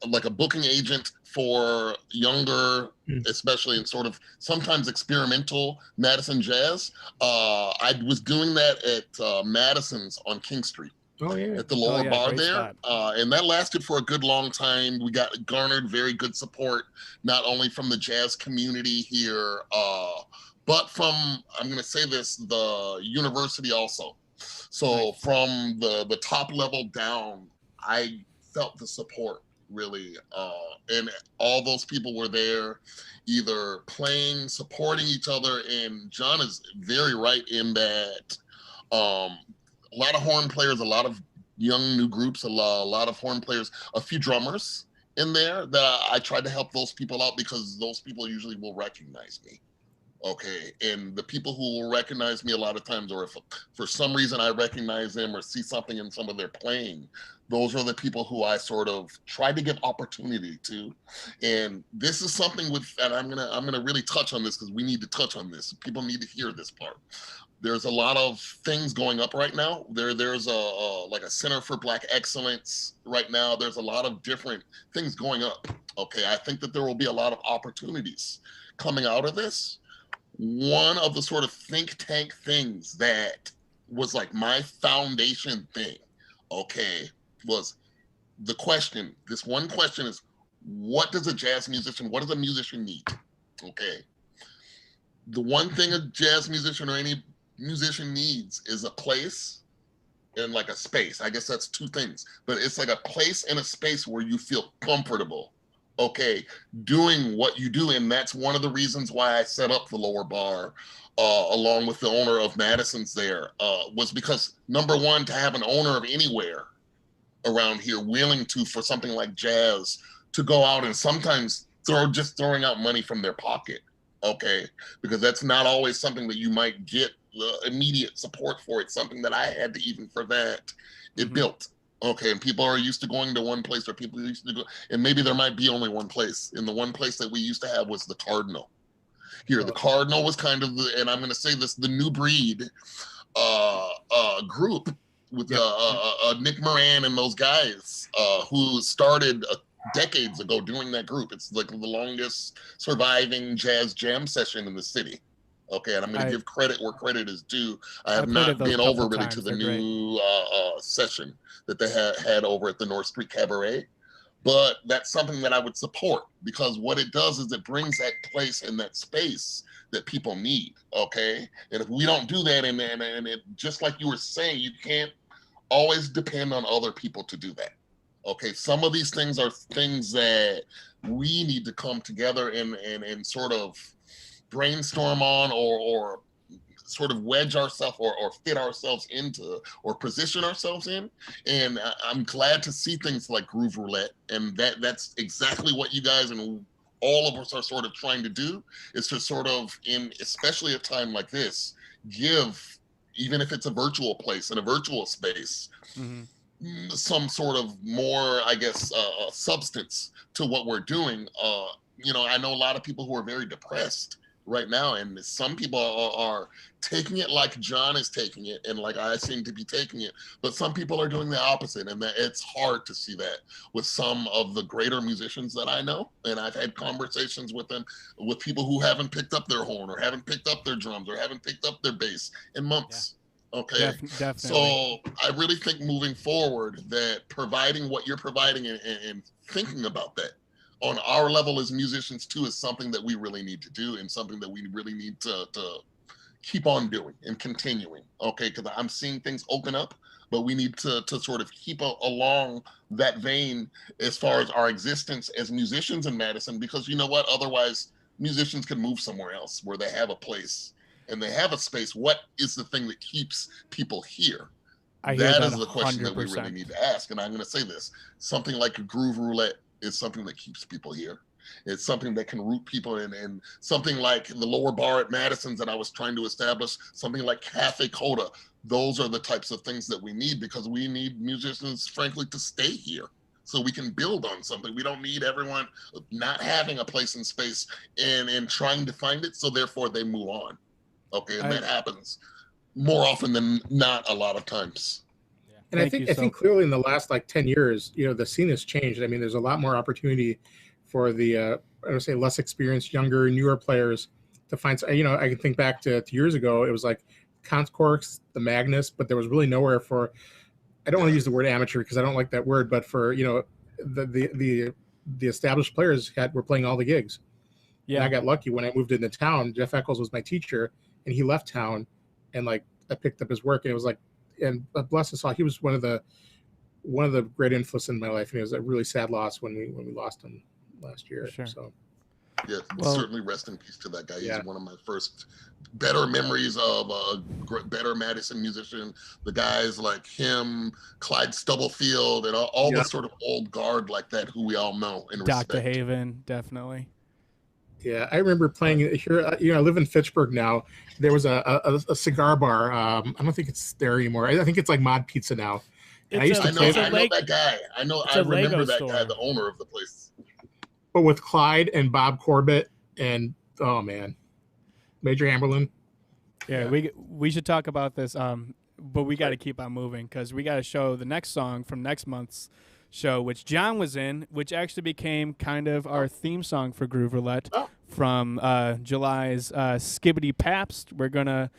like a booking agent for younger, especially in sort of sometimes experimental Madison jazz. I was doing that at Madison's on King Street. Oh, yeah. At the lower bar there. And that lasted for a good long time. We garnered very good support, not only from the jazz community here, but from, I'm going to say this, the university also. So from the top level down, I felt the support really. And all those people were there either playing, supporting each other. And John is very right in that a lot of horn players, a lot of young new groups, a lot of horn players, a few drummers in there that I tried to help those people out, because those people usually will recognize me. Okay, and the people who will recognize me a lot of times, or if for some reason I recognize them or see something in some of their playing, those are the people who I sort of try to give opportunity to. And this is something and I'm gonna really touch on this, because we need to touch on this. People need to hear this part. There's a lot of things going up right now. There's like a Center for Black Excellence right now. There's a lot of different things going up. Okay, I think that there will be a lot of opportunities coming out of this. One of the sort of think tank things that was like my foundation thing, okay, was the question. This one question is, what does a jazz musician, what does a musician need? Okay. The one thing a jazz musician or any musician needs is a place and like a space. I guess that's two things, but it's like a place and a space where you feel comfortable, okay, doing what you do. And that's one of the reasons why I set up the lower bar along with the owner of Madison's there, was because, number one, to have an owner of anywhere around here willing to, for something like jazz, to go out and sometimes throwing out money from their pocket, okay, because that's not always something that you might get immediate support for. It's something that I had to, even for that, it built. Okay, and people are used to going to one place, or people used to go, and maybe there might be only one place. And the one place that we used to have was the Cardinal. Here, the Cardinal was kind of the, and I'm going to say this, the new breed group with Nick Moran and those guys who started decades ago doing that group. It's like the longest surviving jazz jam session in the city. Okay, and I'm going to give credit where credit is due. I have not been over really to the new session that they had over at the North Street Cabaret, but that's something that I would support, because what it does is it brings that place and that space that people need. Okay, and if we don't do that, and it, just like you were saying, you can't always depend on other people to do that. Okay, some of these things are things that we need to come together and sort of brainstorm on, or sort of wedge ourselves or fit ourselves into, or position ourselves in. And I'm glad to see things like Groove Roulette, and that's exactly what you guys and all of us are sort of trying to do, is to sort of, in especially a time like this, give, even if it's a virtual place and a virtual space, some sort of more, I guess, substance to what we're doing. You know, I know a lot of people who are very depressed right now, and some people are taking it like John is taking it, and like I seem to be taking it, but some people are doing the opposite, and that it's hard to see that with some of the greater musicians that I know, and I've had conversations with them, with people who haven't picked up their horn or haven't picked up their drums or haven't picked up their bass in months. Okay, Definitely. so I really think moving forward that providing what you're providing and thinking about that on our level as musicians too is something that we really need to do, and something that we really need to keep on doing and continuing. Okay, because I'm seeing things open up, but we need to sort of keep along that vein as far as our existence as musicians in Madison, because you know what, otherwise musicians can move somewhere else where they have a place and they have a space. What is the thing that keeps people here? That is the question that we really need to ask. And I'm going to say this, something like Groove Roulette is something that keeps people here. It's something that can root people in, and something like the lower bar at Madison's that I was trying to establish, something like Cafe Coda. Those are the types of things that we need, because we need musicians, frankly, to stay here so we can build on something. We don't need everyone not having a place in space and trying to find it, so therefore they move on. Okay, and that happens more often than not a lot of times. And I think clearly in the last like 10 years, you know, the scene has changed. I mean, there's a lot more opportunity for the, I would say, less experienced, younger, newer players to find, you know, I can think back to years ago, it was like Concourse, the Magnus, but there was really nowhere for, I don't want to use the word amateur because I don't like that word, but for, you know, the established players were playing all the gigs. Yeah. And I got lucky when I moved into town. Jeff Eccles was my teacher, and he left town, and like I picked up his work, and it was like, and bless his soul, he was one of the great influences in my life, and it was a really sad loss when we lost him last year. Sure. So yeah, certainly rest in peace to that guy. He's one of my first better memories of a better Madison musician. The guys like him, Clyde Stubblefield, and all the sort of old guard like that who we all know and respect. Dr. Haven, definitely. Yeah, I remember playing here. You know, I live in Fitchburg now. There was a cigar bar. I don't think it's there anymore. I think it's like Mod Pizza now. And I know that guy. I remember that guy, the owner of the place. But with Clyde and Bob Corbett and oh man, Major Hamberlin. Yeah, we should talk about this. But we got to keep on moving because we got to show the next song from next month's show, which John was in, which actually became kind of our theme song for Groove Roulette from July's Skibbity Pabst. We're gonna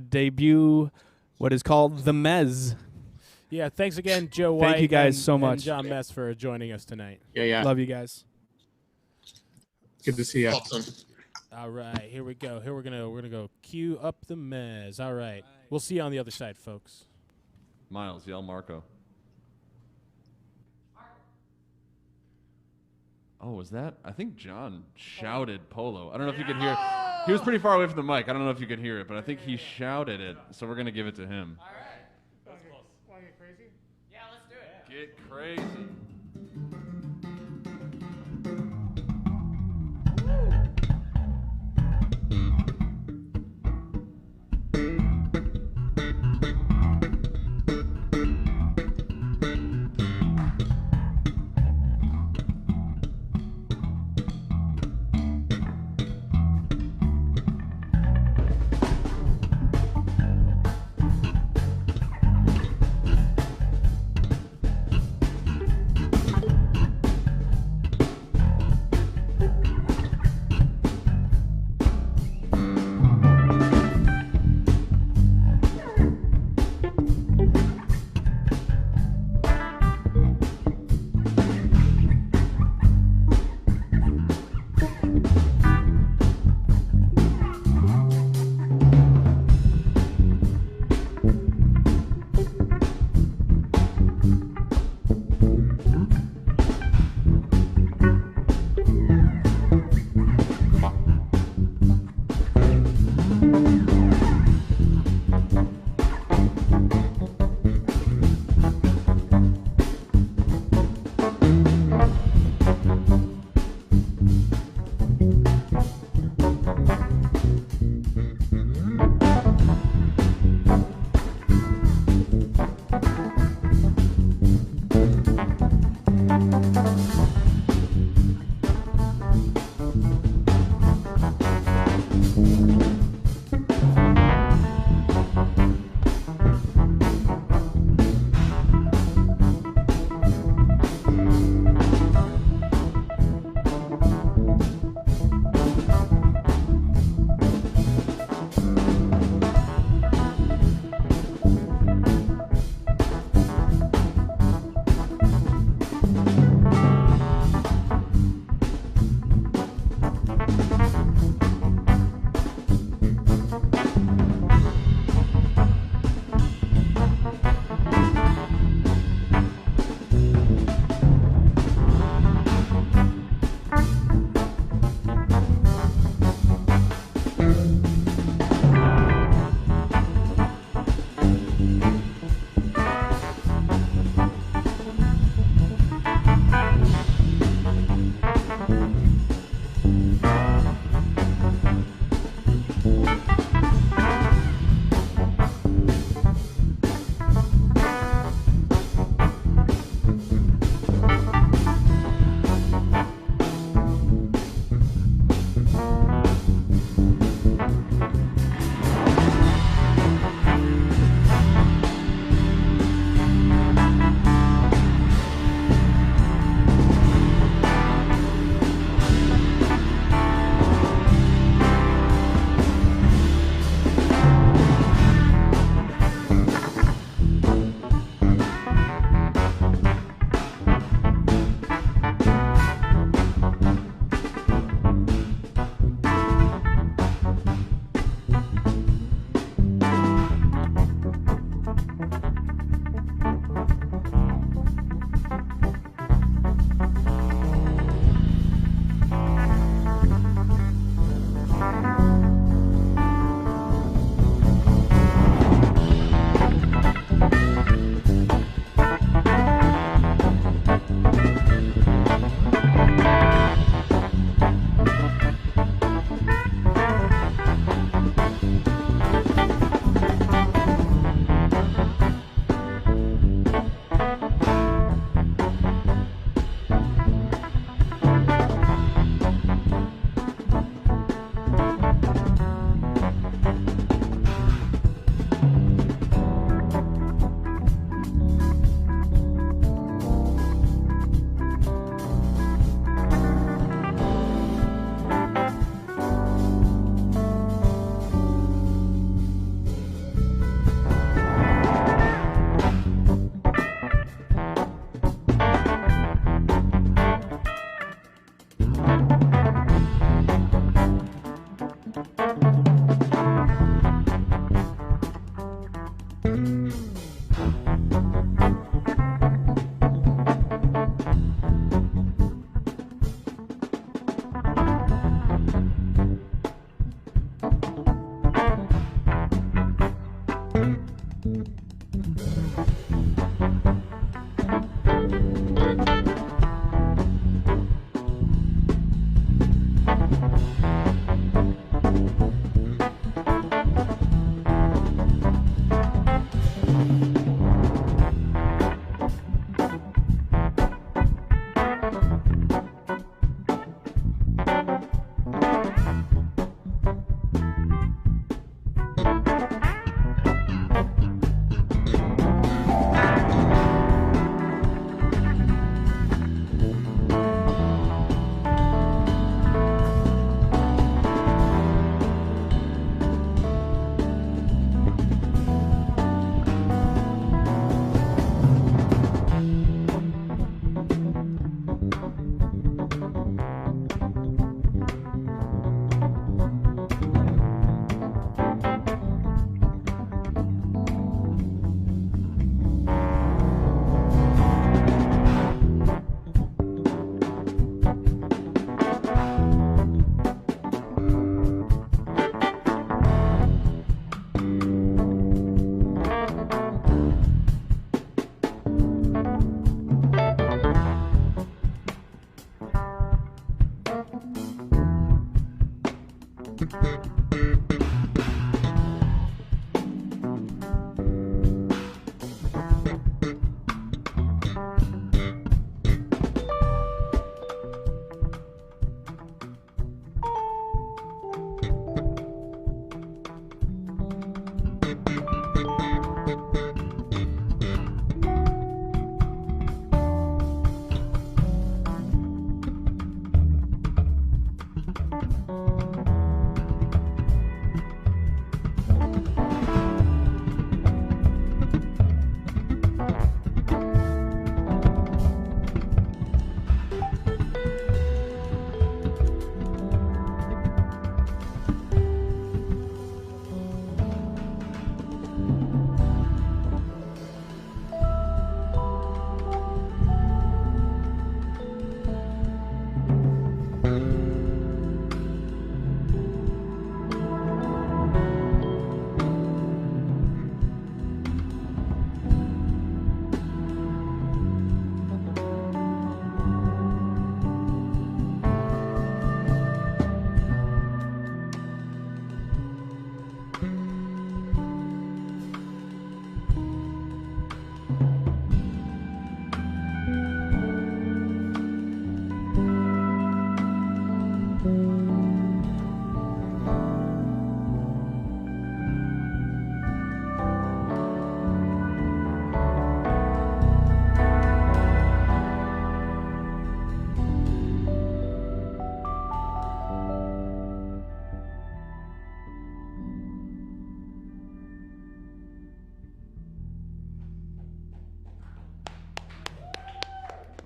debut what is called The Mez. Yeah, thanks again, Joe White. Thank you guys so much. And John Mess for joining us tonight. Yeah. Love you guys. Good to see you. All right, here we go. We're gonna go cue up The Mez. All right. We'll see you on the other side, folks. Miles, yell Marco. Oh, was that? I think John shouted Polo. I don't know if you could hear. He was pretty far away from the mic. I don't know if you could hear it, but I think he shouted it. So we're going to give it to him. All right. That's close. Want to get crazy? Yeah, let's do it. Get crazy.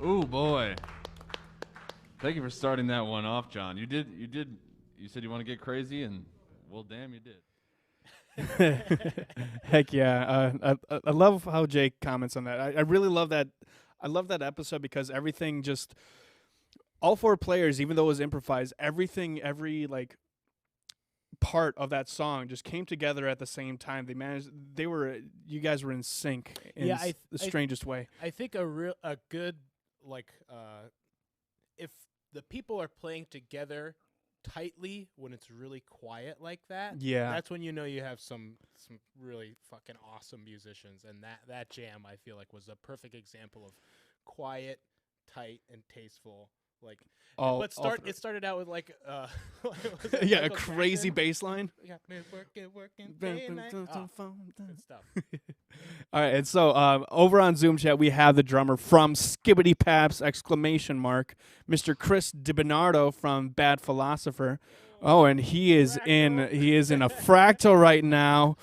Ooh, boy. Thank you for starting that one off, John. You said you want to get crazy, and well, damn, you did. Heck yeah. I love how Jake comments on that. I really love that. I love that episode because everything just, all four players, even though it was improvised, every like part of that song just came together at the same time. You guys were in sync in the strangest way. I think a good, like, if the people are playing together tightly when it's really quiet like that, that's when you know you have some really fucking awesome musicians. And that jam, I feel like, was a perfect example of quiet, tight, and tasteful. Like, it started out with like a crazy bass line. Yeah, working, day and night. Good stuff. All right, and so over on Zoom chat we have the drummer from Skibbity Paps ! Mr. Chris DiBernardo from Bad Philosopher. Oh, and he is in a fractal right now.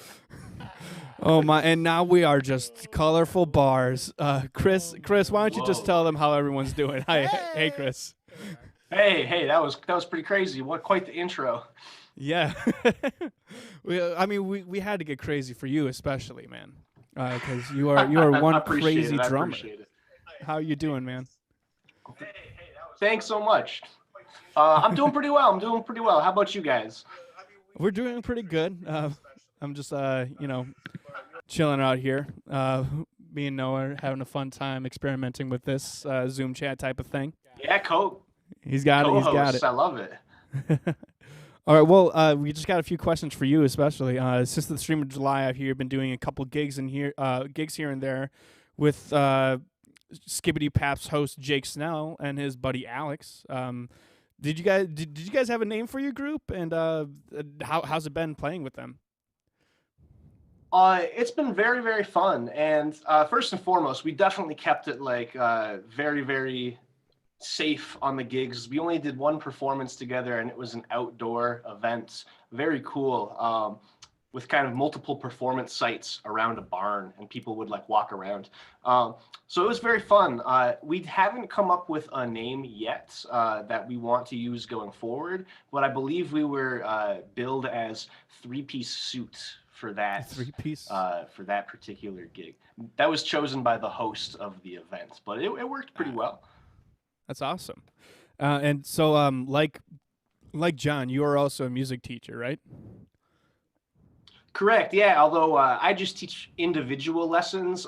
Oh my! And now we are just colorful bars. Chris, why don't you just tell them how everyone's doing? Hi, hey, Chris. Hey, that was pretty crazy. What quite the intro. Yeah, we had to get crazy for you, especially, man, because you are one crazy drummer. How you doing, man? Thanks so much. I'm doing pretty well. How about you guys? We're doing pretty good. I'm just chilling out here. Me and Noah are having a fun time experimenting with this Zoom chat type of thing. Yeah, He's got it. I love it. All right, well, we just got a few questions for you, especially since the stream of July. I've been doing a couple gigs here and there with Skibbity Paps host Jake Snell and his buddy Alex. Did you guys have a name for your group, and how's it been playing with them? It's been very, very fun, and first and foremost, we definitely kept it like very, very safe on the gigs. We only did one performance together, and it was an outdoor event. Very cool, with kind of multiple performance sites around a barn, and people would like walk around. So it was very fun. We haven't come up with a name yet that we want to use going forward, but I believe we were billed as Three-Piece Suit for that for that particular gig. That was chosen by the host of the event, but it worked pretty well. That's awesome. And so like John, you are also a music teacher, right? Correct. Yeah, although I just teach individual lessons.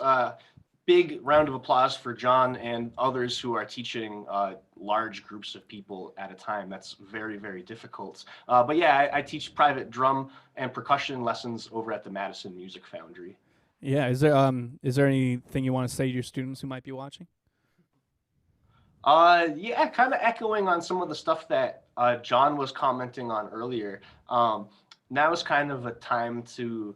Big round of applause for John and others who are teaching large groups of people at a time. That's very, very difficult. But yeah, I teach private drum and percussion lessons over at the Madison Music Foundry. Yeah. Is there anything you want to say to your students who might be watching? Yeah, kind of echoing on some of the stuff that John was commenting on earlier. Now is kind of a time to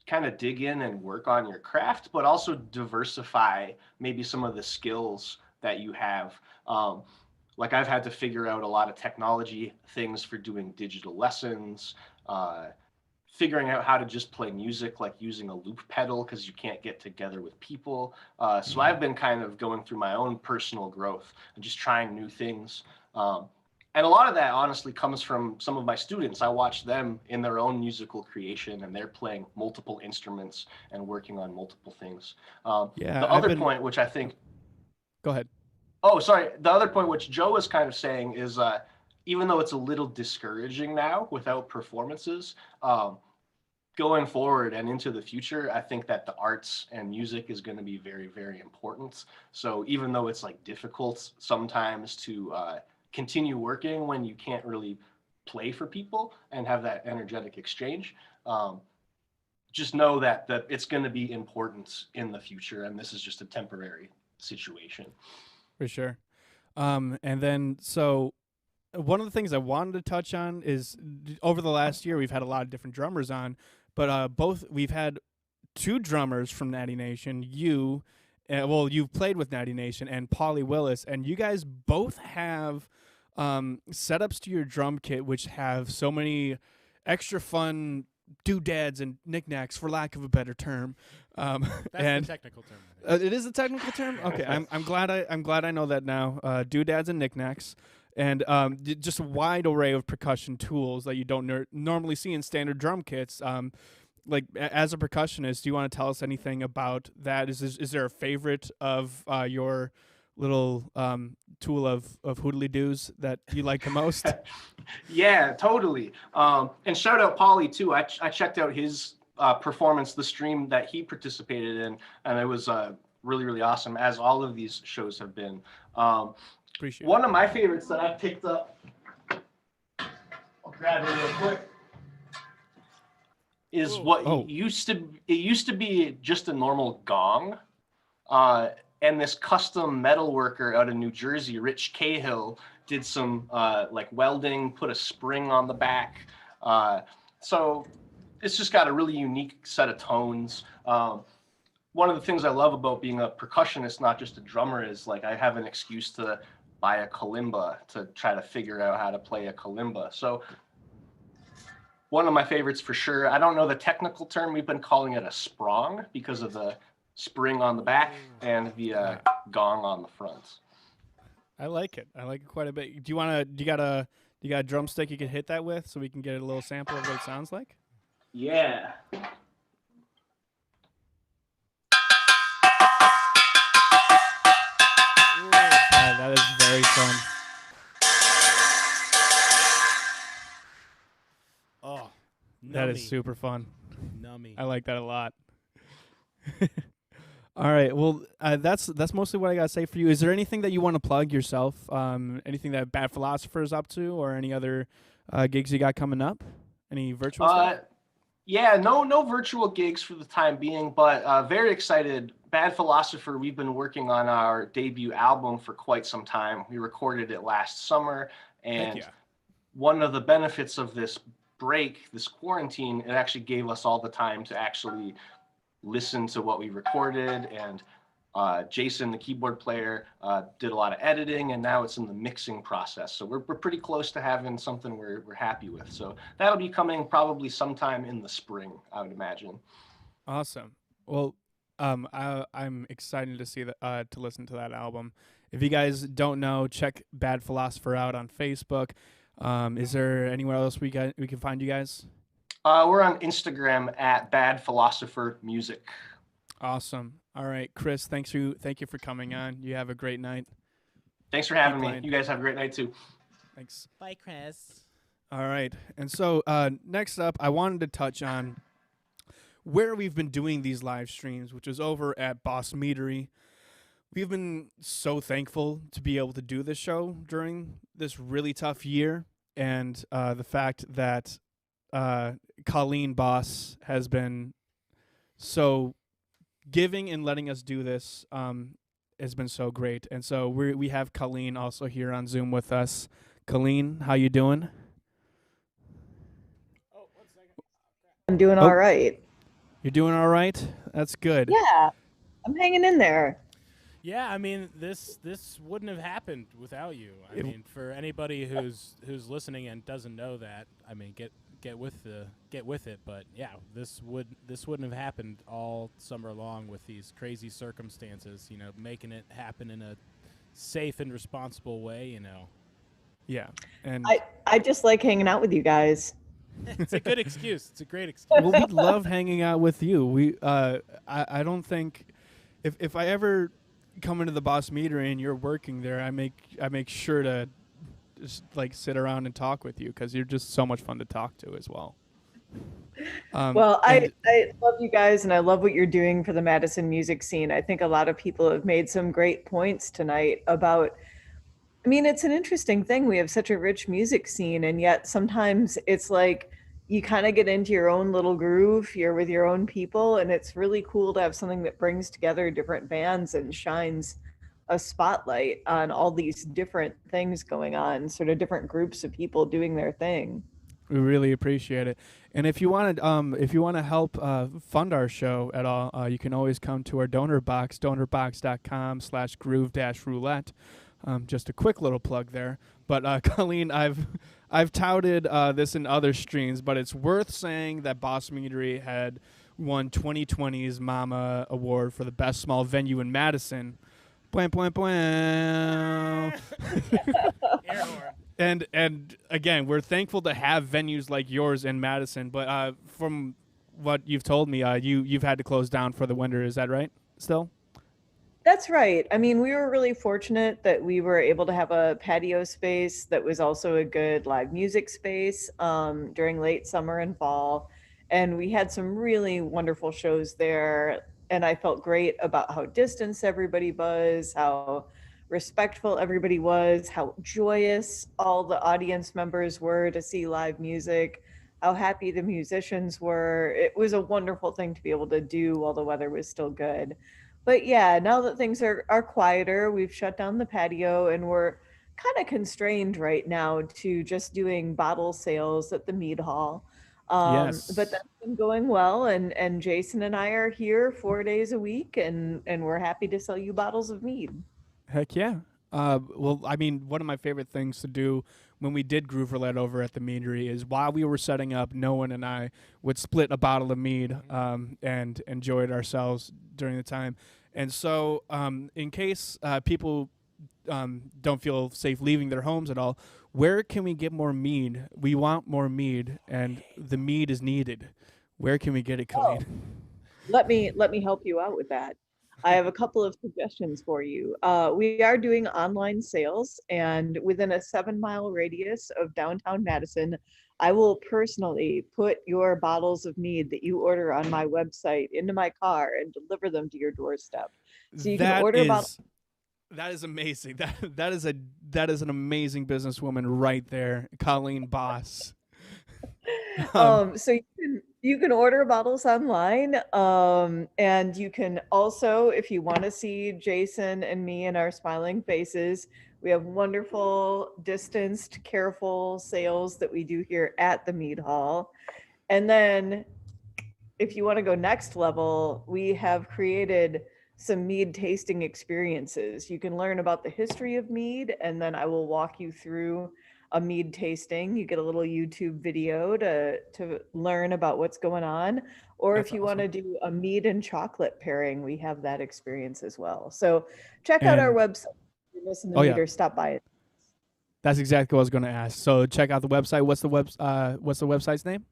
kind of dig in and work on your craft, but also diversify maybe some of the skills that you have. Like I've had to figure out a lot of technology things for doing digital lessons, figuring out how to just play music, like using a loop pedal because you can't get together with people. So I've been kind of going through my own personal growth and just trying new things. And a lot of that honestly comes from some of my students. I watch them in their own musical creation, and they're playing multiple instruments and working on multiple things. The other point, which I think... Go ahead. Oh, sorry. The other point, which Joe was kind of saying, is even though it's a little discouraging now without performances, going forward and into the future, I think that the arts and music is going to be very, very important. So even though it's like difficult sometimes to continue working when you can't really play for people and have that energetic exchange, just know that it's going to be important in the future, and this is just a temporary situation. For sure. And then, so one of the things I wanted to touch on is over the last year, we've had a lot of different drummers on, but we've had two drummers from Natty Nation, you've played with Natty Nation, and Paulie Willis, and you guys both have setups to your drum kit which have so many extra fun doodads and knickknacks, for lack of a better term. That's and the technical term. it is a technical term. Okay, I'm glad I know that now. Doodads and knickknacks, and just a wide array of percussion tools that you don't normally see in standard drum kits. As a percussionist, do you want to tell us anything about that? Is there a favorite of your little tool of hoodly doos that you like the most? Yeah, totally. And shout out Paulie too. I checked out his performance, the stream that he participated in, and it was really, really awesome, as all of these shows have been. Appreciate one of my favorites that I picked up, I'll grab it real quick, is it used to be just a normal gong. And this custom metal worker out of New Jersey, Rich Cahill, did some welding, put a spring on the back. So it's just got a really unique set of tones. One of the things I love about being a percussionist, not just a drummer, is I have an excuse to buy a kalimba to try to figure out how to play a kalimba. So one of my favorites for sure. I don't know the technical term. We've been calling it a sprong because of the spring on the back and the gong on the front. I like it. I like it quite a bit. Do you got a drumstick you can hit that with so we can get a little sample of what it sounds like? Yeah. That is very fun. Oh, that is super fun. Nummy. I like that a lot. All right. Well, that's mostly what I gotta say for you. Is there anything that you want to plug yourself? Anything that Bad Philosopher is up to, or any other gigs you got coming up? Any virtual stuff? Yeah, no virtual gigs for the time being, but very excited. Bad Philosopher, we've been working on our debut album for quite some time. We recorded it last summer, and one of the benefits of this break, this quarantine, it actually gave us all the time to actually listen to what we recorded, and Jason, the keyboard player, did a lot of editing, and now it's in the mixing process. So we're pretty close to having something we're happy with. So that'll be coming probably sometime in the spring, I would imagine. Awesome. Well, I'm excited to see that to listen to that album. If you guys don't know, check Bad Philosopher out on Facebook. Is there anywhere else we can find you guys? We're on Instagram at Bad Philosopher Music. Awesome. All right, Chris, thank you for coming on. You have a great night. Thanks for having me. You guys have a great night too. Thanks. Bye, Chris. All right. And so next up, I wanted to touch on where we've been doing these live streams, which is over at Boss Meadery. We've been so thankful to be able to do this show during this really tough year, and the fact that Colleen Boss has been so giving and letting us do this has been so great. And so we have Colleen also here on Zoom with us. Colleen, how you doing? Oh, 1 second. I'm doing all right. You're doing all right? That's good. Yeah, I'm hanging in there. Yeah, I mean, this wouldn't have happened without you. I mean, for anybody who's listening and doesn't know that, I mean, get with it. But yeah, this wouldn't have happened all summer long with these crazy circumstances. You know, making it happen in a safe and responsible way. You know. Yeah, and I just like hanging out with you guys. It's a good excuse. It's a great excuse. Well, we love hanging out with you. I don't think if I ever come into the Boss Meadery and you're working there, I make sure to just sit around and talk with you because you're just so much fun to talk to as well. Well, I love you guys, and I love what you're doing for the Madison music scene. I think a lot of people have made some great points tonight about, I mean, it's an interesting thing. We have such a rich music scene, and yet sometimes it's like you kind of get into your own little groove. You're with your own people, and it's really cool to have something that brings together different bands and shines a spotlight on all these different things going on, sort of different groups of people doing their thing. We really appreciate it. And if you want to help fund our show at all, you can always come to our donor box, donorbox.com/groove-roulette. Just a quick little plug there. But Colleen, I've touted this in other streams, but it's worth saying that Boss Meadery had won 2020's Mama Award for the best small venue in Madison. Blam, blam, blam. And again, we're thankful to have venues like yours in Madison. But from what you've told me, you've had to close down for the winter. Is that right? Still? That's right. I mean, we were really fortunate that we were able to have a patio space that was also a good live music space during late summer and fall. And we had some really wonderful shows there. And I felt great about how distanced everybody was, how respectful everybody was, how joyous all the audience members were to see live music, how happy the musicians were. It was a wonderful thing to be able to do while the weather was still good. But yeah, now that things are quieter, we've shut down the patio and we're kind of constrained right now to just doing bottle sales at the Mead Hall. Yes. But that's been going well, and Jason and I are here 4 days a week, and we're happy to sell you bottles of mead. Heck yeah. Well, I mean, one of my favorite things to do when we did Groove Roulette over at the Meadery is while we were setting up, Noah and I would split a bottle of mead and enjoy it ourselves during the time. And so in case people don't feel safe leaving their homes at all, where can we get more mead? We want more mead, and the mead is needed. Where can we get it, Colleen? Let me help you out with that. I have a couple of suggestions for you. We are doing online sales, and within a 7-mile radius of downtown Madison, I will personally put your bottles of mead that you order on my website into my car and deliver them to your doorstep. So you can order bottles. That is amazing. That is an amazing businesswoman right there, Colleen Boss. So you can order bottles online, and you can also, if you want to see Jason and me and our smiling faces, we have wonderful distanced, careful sales that we do here at the Mead Hall. And then if you want to go next level, we have created some mead tasting experiences. You can learn about the history of mead, and then I will walk you through a mead tasting. You get a little YouTube video to learn about what's going on. Or if you want to do a mead and chocolate pairing, we have that experience as well. So check out our website. If you listen to mead or stop by it. That's exactly what I was going to ask. So check out the website. What's the website's name?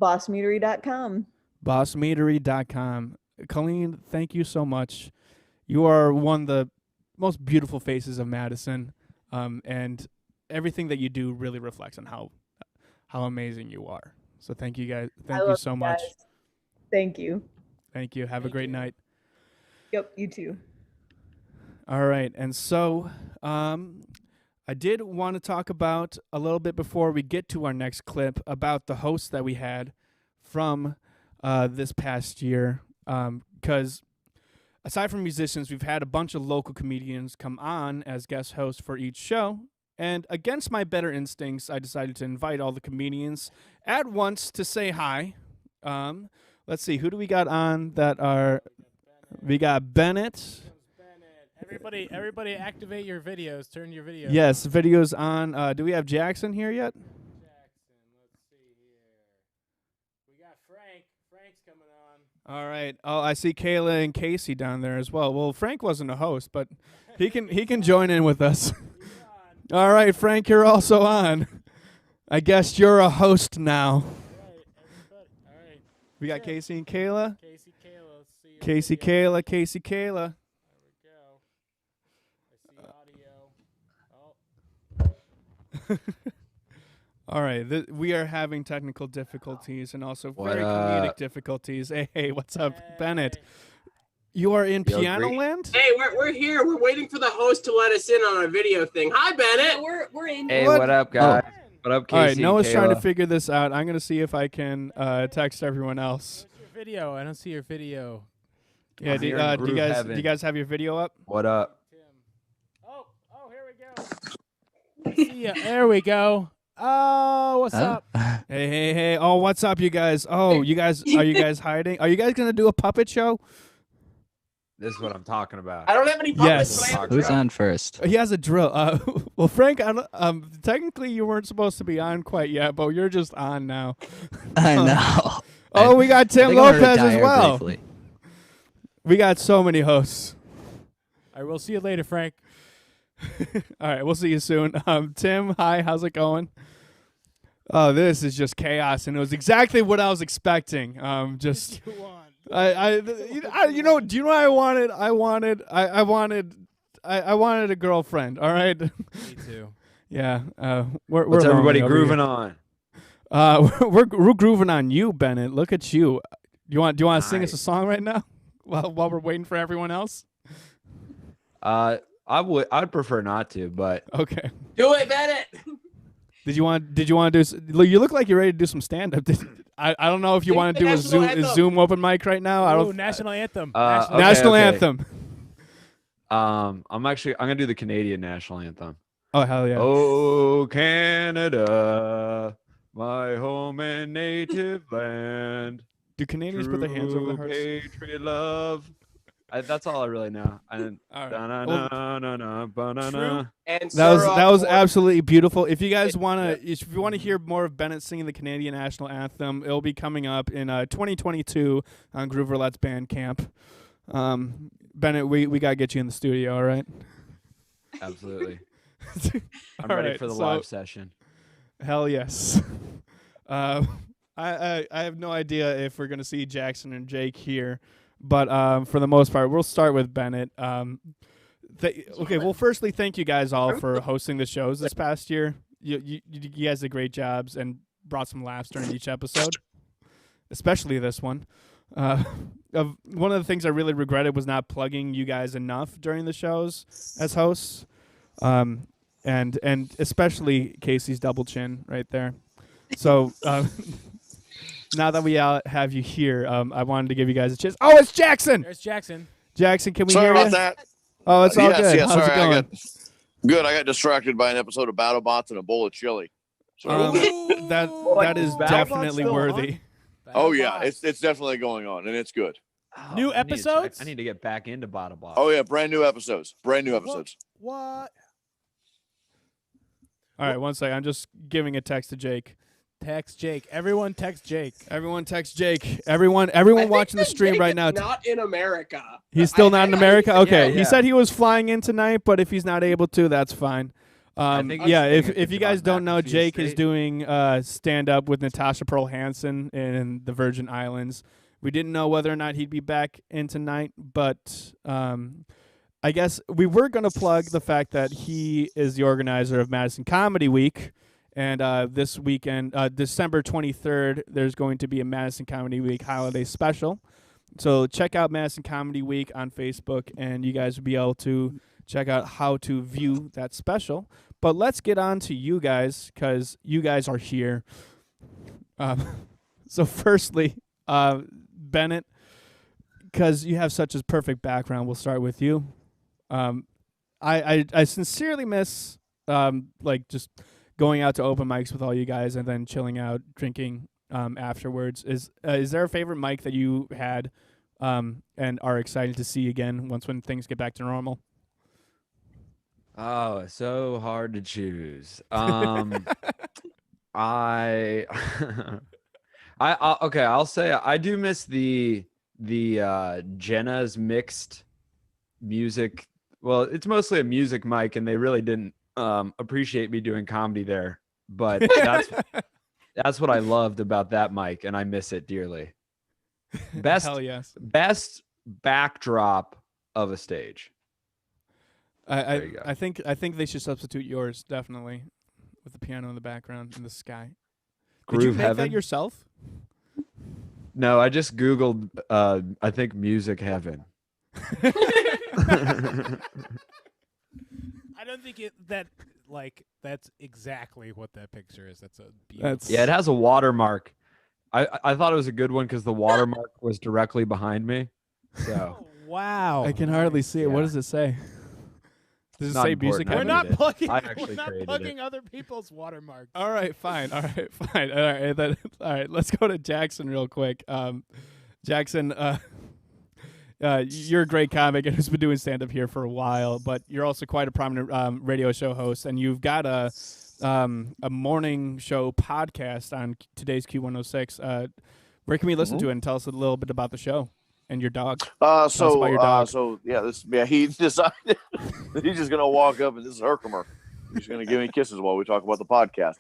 Bossmeadery.com. Bossmeadery.com. Colleen, thank you so much. You are one of the most beautiful faces of Madison, and everything that you do really reflects on how amazing you are. So thank you guys. Thank you so much. Thank you. Thank you. Have a great night. Yep, you too. All right. And so I did want to talk about a little bit before we get to our next clip about the hosts that we had from this past year. Because aside from musicians, we've had a bunch of local comedians come on as guest hosts for each show. And against my better instincts, I decided to invite all the comedians at once to say hi. Let's see, who do we got on that are... We got Bennett. Everybody activate your videos. Turn your videos Yes, on. videos on. Do we have Jackson here yet? Let's see here. We got Frank. Frank's coming on. All right. Oh, I see Kayla and Casey down there as well. Well, Frank wasn't a host, but he can join in with us. All right, Frank, you're also on. I guess you're a host now. All right. We got Casey and Kayla. Casey, Kayla. Let's see. Casey, Kayla. Casey, Kayla. There we go. I see audio. All right. We are having technical difficulties and also very comedic difficulties. Hey, what's up, Bennett? You are in Piano Land? Hey, we're here. We're waiting for the host to let us in on our video thing. Hi, Bennett. Yeah, we're in. Hey, what up, guys? What up, Casey? All right, Noah's and trying to Kayla? figure this out. I'm going to see if I can text everyone else. Where's your video? I don't see your video. Yeah, I'm do here in you Groove guys Heaven. have your video up? What up? Oh, here we go. See ya. There we go. Oh, what's up? Hey. Oh, what's up, you guys? Oh, are you guys hiding? Are you guys going to do a puppet show? This is what I'm talking about. I don't have any puppets, Yes. but I have a Who's drill. on first? He has a drill. Well, Frank, technically you weren't supposed to be on quite yet, but you're just on now. I know. Oh, we got I Tim think I'm gonna Lopez as retire well. briefly. We got so many hosts. All right, we'll see you later, Frank. All right, we'll see you soon. Tim, hi, how's it going? Oh, this is just chaos, and it was exactly what I was expecting. Just you know, do you know what I wanted? I wanted a girlfriend. All right. Me too. Yeah. What's we're everybody lonely over grooving here. on? We're grooving on you, Bennett. Look at you. Do you want to sing us a Nice. song right now while we're waiting for everyone else? I'd prefer not to, but Okay. Do it, Bennett. Did you want to do? You look like you're ready to do some stand up. I don't know if you Sing want the to do a national Zoom anthem. Zoom open mic right now. I Ooh, don't. national anthem. Okay, National okay. anthem. I'm gonna do the Canadian national anthem. Oh hell yeah! Oh Canada, my home and native land. Do Canadians put their hands over their True hearts? patriot love. That's all I really know. And All right. da-na-na-na-na-ba-na-na. And That was Sarah absolutely beautiful. If you guys wanna hear more of Bennett singing the Canadian national anthem, it'll be coming up in 2022 on Groove Roulette's Bandcamp. Bennett, we gotta get you in the studio. All right. Absolutely. I'm All ready right, for the so- live session. Hell yes. I have no idea if we're gonna see Jackson and Jake here, but for the most part, we'll start with Bennett. Okay, well, firstly, thank you guys all for hosting the shows this past year. You guys did great jobs and brought some laughs during each episode, especially this one. One of the things I really regretted was not plugging you guys enough during the shows as hosts. And especially Casey's double chin right there. So now that we have you here, I wanted to give you guys a chance. Oh, it's Jackson. There's Jackson. Jackson, can we Sorry hear about you? that. Oh, it's all yes, good. yes, How's sorry, it going? Good. I got distracted by an episode of BattleBots and a bowl of chili. So That is definitely worthy. oh yeah, it's definitely going on, and it's good. New I need to check- episodes? I need to get back into Bottle Box. Oh yeah, brand new episodes. What? All right, one second. I'm just giving a text to Jake. Text Jake. Everyone text Jake. Everyone text Jake. Everyone watching the stream Jake right is now. Not in America. He's still not in America? Okay. Yeah. He said he was flying in tonight, but if he's not able to, that's fine. think he's Yeah, if thinking you guys about don't know, McAfee Jake is State. doing stand-up with Natasha Pearl Hansen in the Virgin Islands. We didn't know whether or not he'd be back in tonight, but I guess we were going to plug the fact that he is the organizer of Madison Comedy Week. And this weekend, December 23rd, there's going to be a Madison Comedy Week holiday special. So check out Madison Comedy Week on Facebook, and you guys will be able to check out how to view that special. But let's get on to you guys, because you guys are here. So firstly, Bennett, because you have such a perfect background, we'll start with you. I sincerely miss just going out to open mics with all you guys and then chilling out, drinking afterwards. Is there a favorite mic that you had and are excited to see again when things get back to normal? Oh, so hard to choose. I'll say I do miss the Jenna's mixed music. Well, it's mostly a music mic, and they really didn't appreciate me doing comedy there. But that's what I loved about that mic, and I miss it dearly. Hell yes. Best backdrop of a stage. I think they should substitute yours, definitely, with the piano in the background in the sky. Did you Groove make Heaven? that yourself? No, I just Googled, I think Music Heaven. I don't think that's exactly what that picture is. That's a beautiful. Yeah, it has a watermark. I thought it was a good one because the watermark was directly behind me. So Wow. I can hardly see it. What does it say? Does it Not say music? important. We're I Heaven? not plugging. I We're actually not created plugging it. other people's watermarks. All right, fine. All right. Let's go to Jackson real quick. Jackson, You're a great comic and who's been doing stand-up here for a while, but you're also quite a prominent radio show host, and you've got a morning show podcast on today's Q106. Where can we listen to it, and tell us a little bit about the show and your dog? Tell us about your dog. He decided he's just gonna walk up and this is Herkimer. He's gonna give me kisses while we talk about the podcast.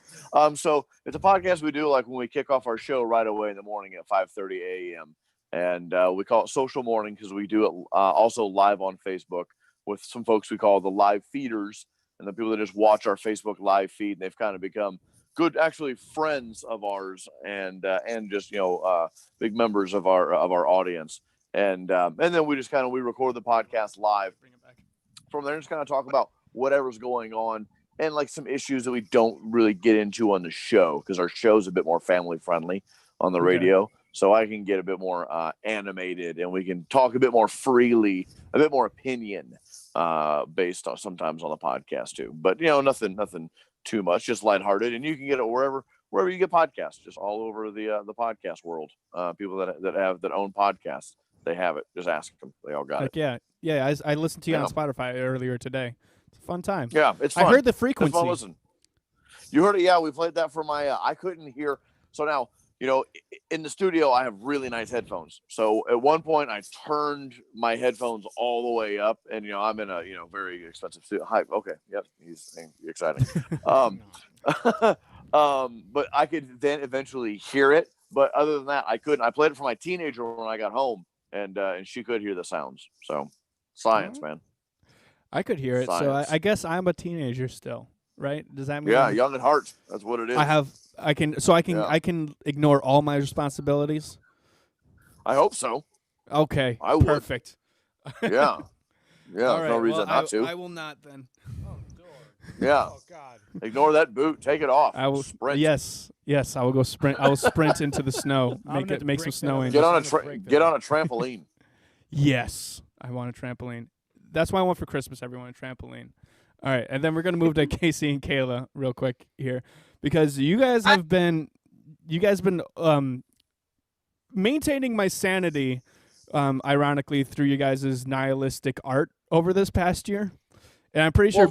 So it's a podcast we do like when we kick off our show right away in the morning at 5:30 a.m. And we call it Social Morning because we do it also live on Facebook with some folks we call the live feeders, and the people that just watch our Facebook live feed. And they've kind of become good, actually, friends of ours, and just big members of our audience. And then we just we record the podcast live. From there, just kind of talk about whatever's going on and like some issues that we don't really get into on the show because our show's a bit more family friendly on the radio. So I can get a bit more animated, and we can talk a bit more freely, a bit more opinion based on sometimes on the podcast too. But nothing too much, just lighthearted, and you can get it wherever you get podcasts, just all over the podcast world. People that own podcasts, they have it. Just ask them; they all got it. Yeah. I listened to you on Spotify earlier today. It's a fun time. Yeah, it's fun. I heard the frequency. It's fun. Listen, you heard it? Yeah, we played that for my. I couldn't hear. So now. In the studio, I have really nice headphones. So at one point, I turned my headphones all the way up, and I'm in a very expensive studio. Hi, okay, yep, he's exciting. But I could then eventually hear it. But other than that, I couldn't. I played it for my teenager when I got home, and she could hear the sounds. So science, man. I could hear it. Science. So I guess I'm a teenager still, right? Does that mean? Yeah, young at heart. That's what it is. I can ignore all my responsibilities. I hope so. Okay. I would. Perfect. Yeah. All there's right, no reason not to. I will not then. Yeah. Oh God. Ignore that boot. Take it off. I will sprint. Yes. I will go sprint. I will sprint into the snow. Make some snowing. Get on a trampoline. Yes, I want a trampoline. That's what I want for Christmas. Everyone, a trampoline. All right, and then we're gonna move to Casey and Kayla real quick here, because you guys been maintaining my sanity, ironically, through you guys' nihilistic art over this past year, and I'm pretty sure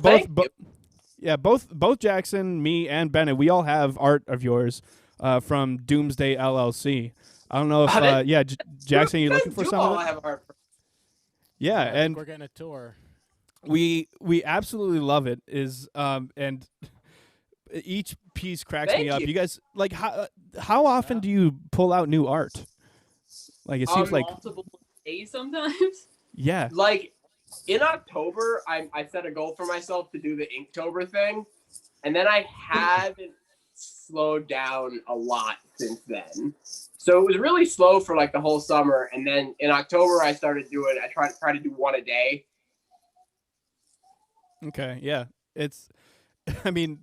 both Jackson, me, and Bennett, we all have art of yours from Doomsday LLC. I don't know if Jackson, you looking for something? I have art. Yeah, and we're getting a tour. We absolutely love it. And each piece cracks me up. You guys, like, how often do you pull out new art? Like, it seems like multiple days sometimes. Yeah. Like in October, I set a goal for myself to do the Inktober thing, and then I haven't slowed down a lot since then. So it was really slow for like the whole summer, and then in October I started doing. I try to do one a day. Okay, yeah. It's, I mean,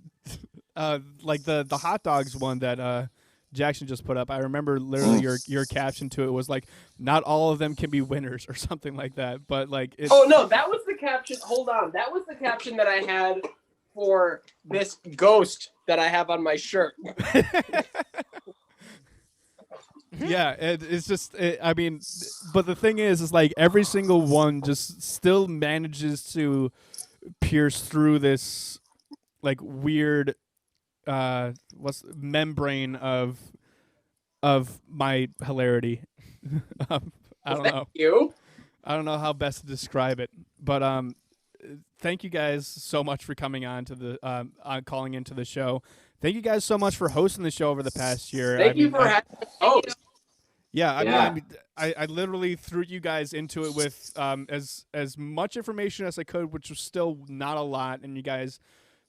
like the hot dogs one that Jackson just put up. I remember literally your caption to it was like, "Not all of them can be winners" or something like that. But like, oh no, that was the caption. Hold on, that was the caption that I had for this ghost that I have on my shirt. Yeah, it's just, I mean, but the thing is like every single one just still manages to pierce through this like weird membrane of my hilarity. I don't know. You? I don't know how best to describe it, but thank you guys so much for coming on to the calling into the show. Thank you guys so much for hosting the show over the past year. Thank you for having me host. Yeah, I mean, I literally threw you guys into it with as much information as I could, which was still not a lot, and you guys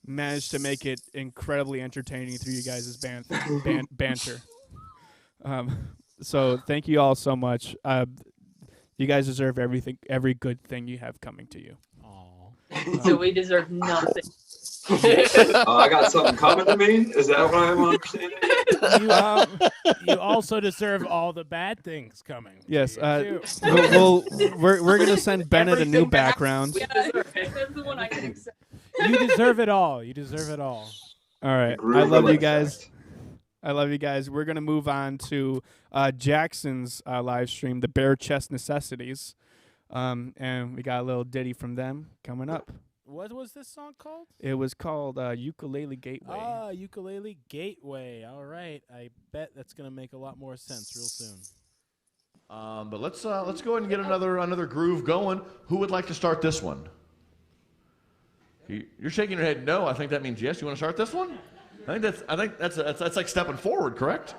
managed to make it incredibly entertaining through you guys' banter. So thank you all so much. You guys deserve every good thing you have coming to you. So we deserve nothing. I got something coming to me? Is that what I'm understanding? You also deserve all the bad things coming. Yes. We're gonna send Bennett a new background. That's the one I can accept. You deserve it all. You deserve it all. All right. I love you guys. I love you guys. We're gonna move on to Jackson's live stream, the Bare Chest Necessities. And we got a little ditty from them coming up. What was this song called? It was called Ukulele Gateway. Ah, Ukulele Gateway. All right. I bet that's going to make a lot more sense real soon. But let's go ahead and get another groove going. Who would like to start this one? You're shaking your head no. I think that means yes. You want to start this one? I think that's like stepping forward, correct?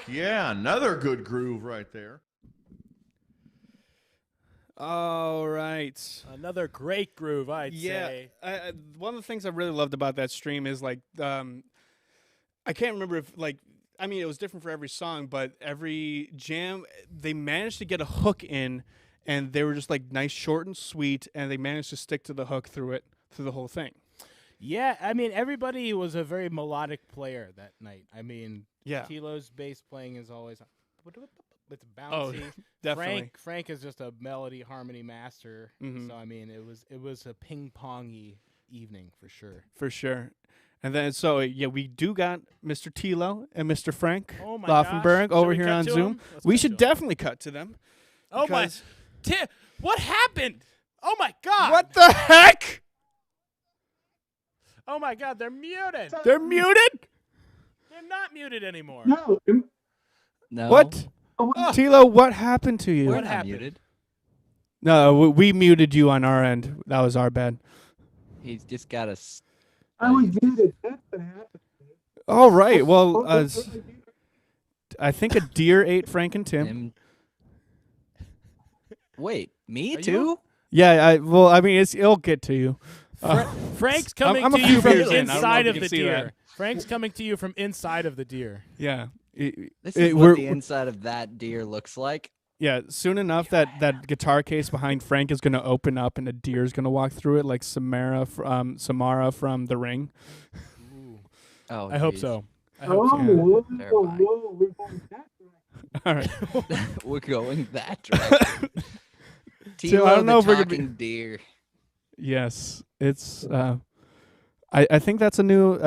yeah, another good groove right there. All right. Another great groove, I'd Yeah, say. one of the things I really loved about that stream is like I can't remember if like I mean it was different for every song, but every jam they managed to get a hook in, and they were just like nice, short and sweet, and they managed to stick to the hook through the whole thing. Yeah, I mean, everybody was a very melodic player that night. I mean, Yeah. Tilo's bass playing is always it's bouncy. Oh, definitely. Frank is just a melody harmony master. Mhm. So I mean, it was a ping-pongy evening for sure. For sure. And then, so yeah, we do got Mr. Tilo and Mr. Frank Oh my Laufenberg gosh. over Should we here cut on to Zoom. 'em? Let's We cut should definitely cut to them. Oh my! because- What happened? Oh my God! What the heck? Oh my God! They're muted. They're muted? They're not muted anymore. No. No. What? Tilo, what happened to you? We're not muted. No, we muted you on our end. That was our bad. He's just got a. I was muted. That's what happened. All right. Well, I think a deer ate Frank and Tim. Wait, me too? Yeah. I mean, it'll get to you. Frank's coming I'm a to few you from beers in. I don't know inside if of you the can see deer. that. Frank's coming to you from inside of the deer. Yeah. This is what the inside of that deer looks like. Yeah, soon enough that guitar case behind Frank is going to open up and a deer is going to walk through it like Samara from The Ring. Oh, I hope geez. so. I Oh, hope so. whoa, Terrifying. whoa, we're going that direction. All right. We're going that direction. So, I don't know if the we're gonna be- talking deer. Yes, it's. I think that's a new.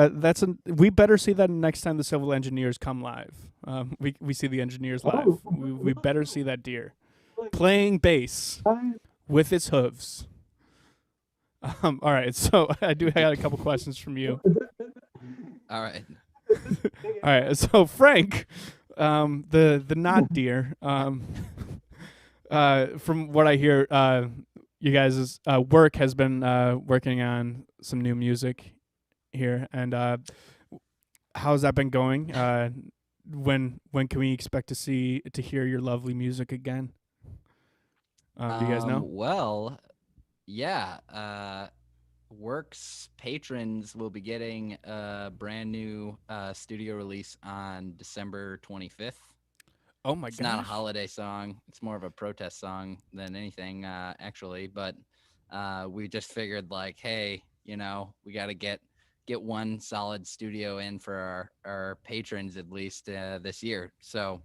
We better see that next time the civil engineers come live. We see the engineers live. We better see that deer playing bass with its hooves. All right, so I got a couple questions from you. All right. All right, so Frank, the not deer. From what I hear, you guys' work has been working on some new music here, and how's that been going? When can we expect to hear your lovely music again? Do you guys know? Well, yeah. Works patrons will be getting a brand new studio release on December 25th. Oh my It's not a gosh. holiday song. It's more of a protest song than anything, actually. But we just figured, like, hey, we got to get one solid studio in for our patrons at least this year. So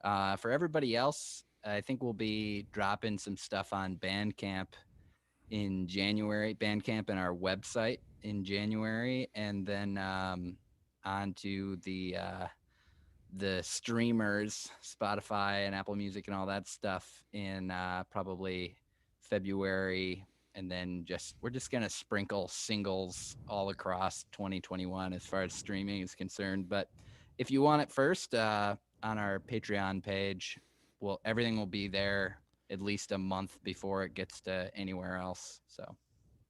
for everybody else, I think we'll be dropping some stuff on Bandcamp in January. Bandcamp and our website in January, and then onto the streamers, Spotify and Apple Music and all that stuff in probably February. And then we're just going to sprinkle singles all across 2021 as far as streaming is concerned. But if you want it first, on our Patreon page, well, everything will be there at least a month before it gets to anywhere else. So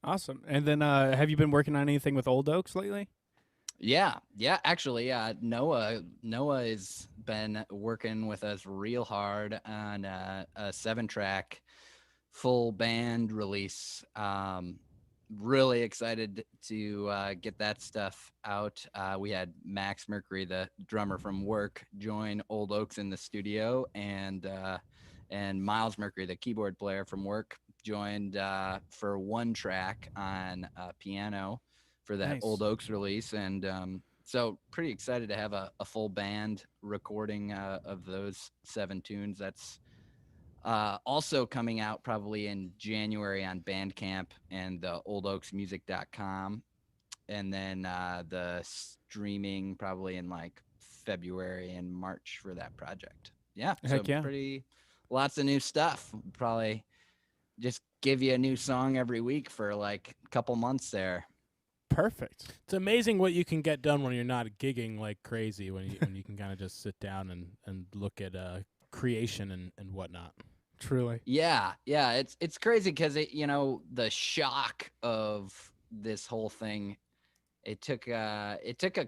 Awesome. And then have you been working on anything with Old Oaks lately? Yeah. Actually, Noah has been working with us real hard on a 7-track full band release. Really excited to get that stuff out. We had Max Mercury, the drummer from Work, join Old Oaks in the studio, and Miles Mercury, the keyboard player from Work, joined for 1 track on piano for that Nice. Old Oaks release. And so pretty excited to have a full band recording of those 7 tunes. That's also coming out probably in January on Bandcamp and the oldoaksmusic.com. And then the streaming probably in like February and March for that project. Yeah. Heck so yeah. lots of new stuff. Probably just give you a new song every week for like a couple months there. Perfect. It's amazing what you can get done when you're not gigging like crazy, when you can kind of just sit down and look at creation and whatnot. Truly. Yeah. It's crazy because the shock of this whole thing. It took a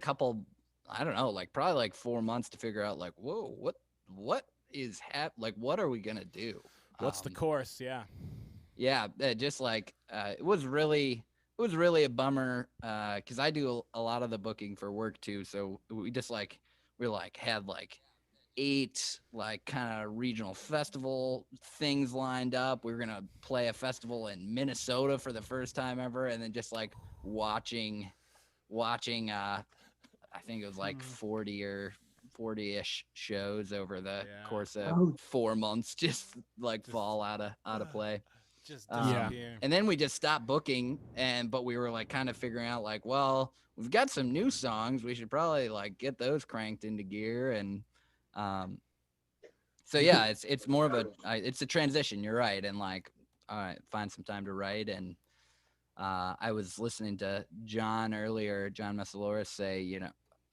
couple I don't know, like probably like 4 months to figure out like, whoa, what is like, what are we gonna do? What's the course? Yeah. Yeah, just like it was really a bummer because I do a lot of the booking for work too. So we just like had like 8 like kind of regional festival things lined up. We were gonna play a festival in Minnesota for the first time ever, and then just like watching I think it was like 40-ish shows over the course of 4 months, just like fall out of play. Just disappear. And then we just stopped booking, but we were like kind of figuring out like, well, we've got some new songs, we should probably like get those cranked into gear. And so yeah, it's more of it's a transition. You're right, and like, all right, find some time to write. And I was listening to John earlier, John Messalores say,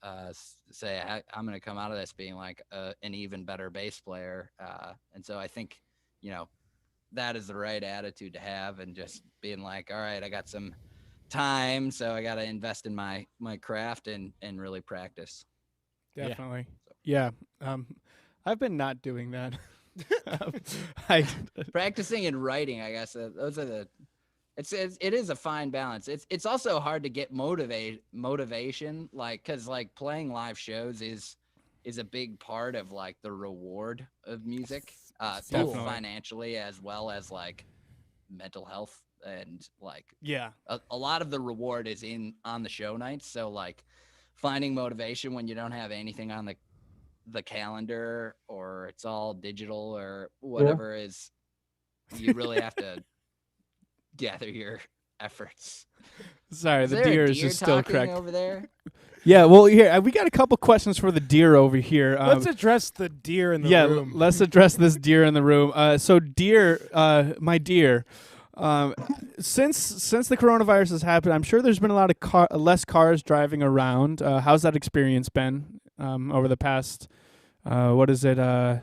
I'm going to come out of this being like an even better bass player. And so I think, that is the right attitude to have, and just being like, all right, I got some time, so I got to invest in my craft and really practice. Definitely. Yeah. I've been not doing that. Practicing and writing, I guess those are it is a fine balance. It's also hard to get motivation, like, cause like playing live shows is a big part of like the reward of music, both financially as well as like mental health, and like a lot of the reward is on the show nights. So like finding motivation when you don't have anything on the calendar, or it's all digital or whatever, is you really have to gather your efforts. Sorry, Is the there a deer is deer just still talking correct over there. Yeah, well, here we got a couple questions for the deer over here. Let's address the deer in the room. Let's address this deer in the room. So, deer, my deer, since the coronavirus has happened, I'm sure there's been a lot of less cars driving around. How's that experience been over the past? 9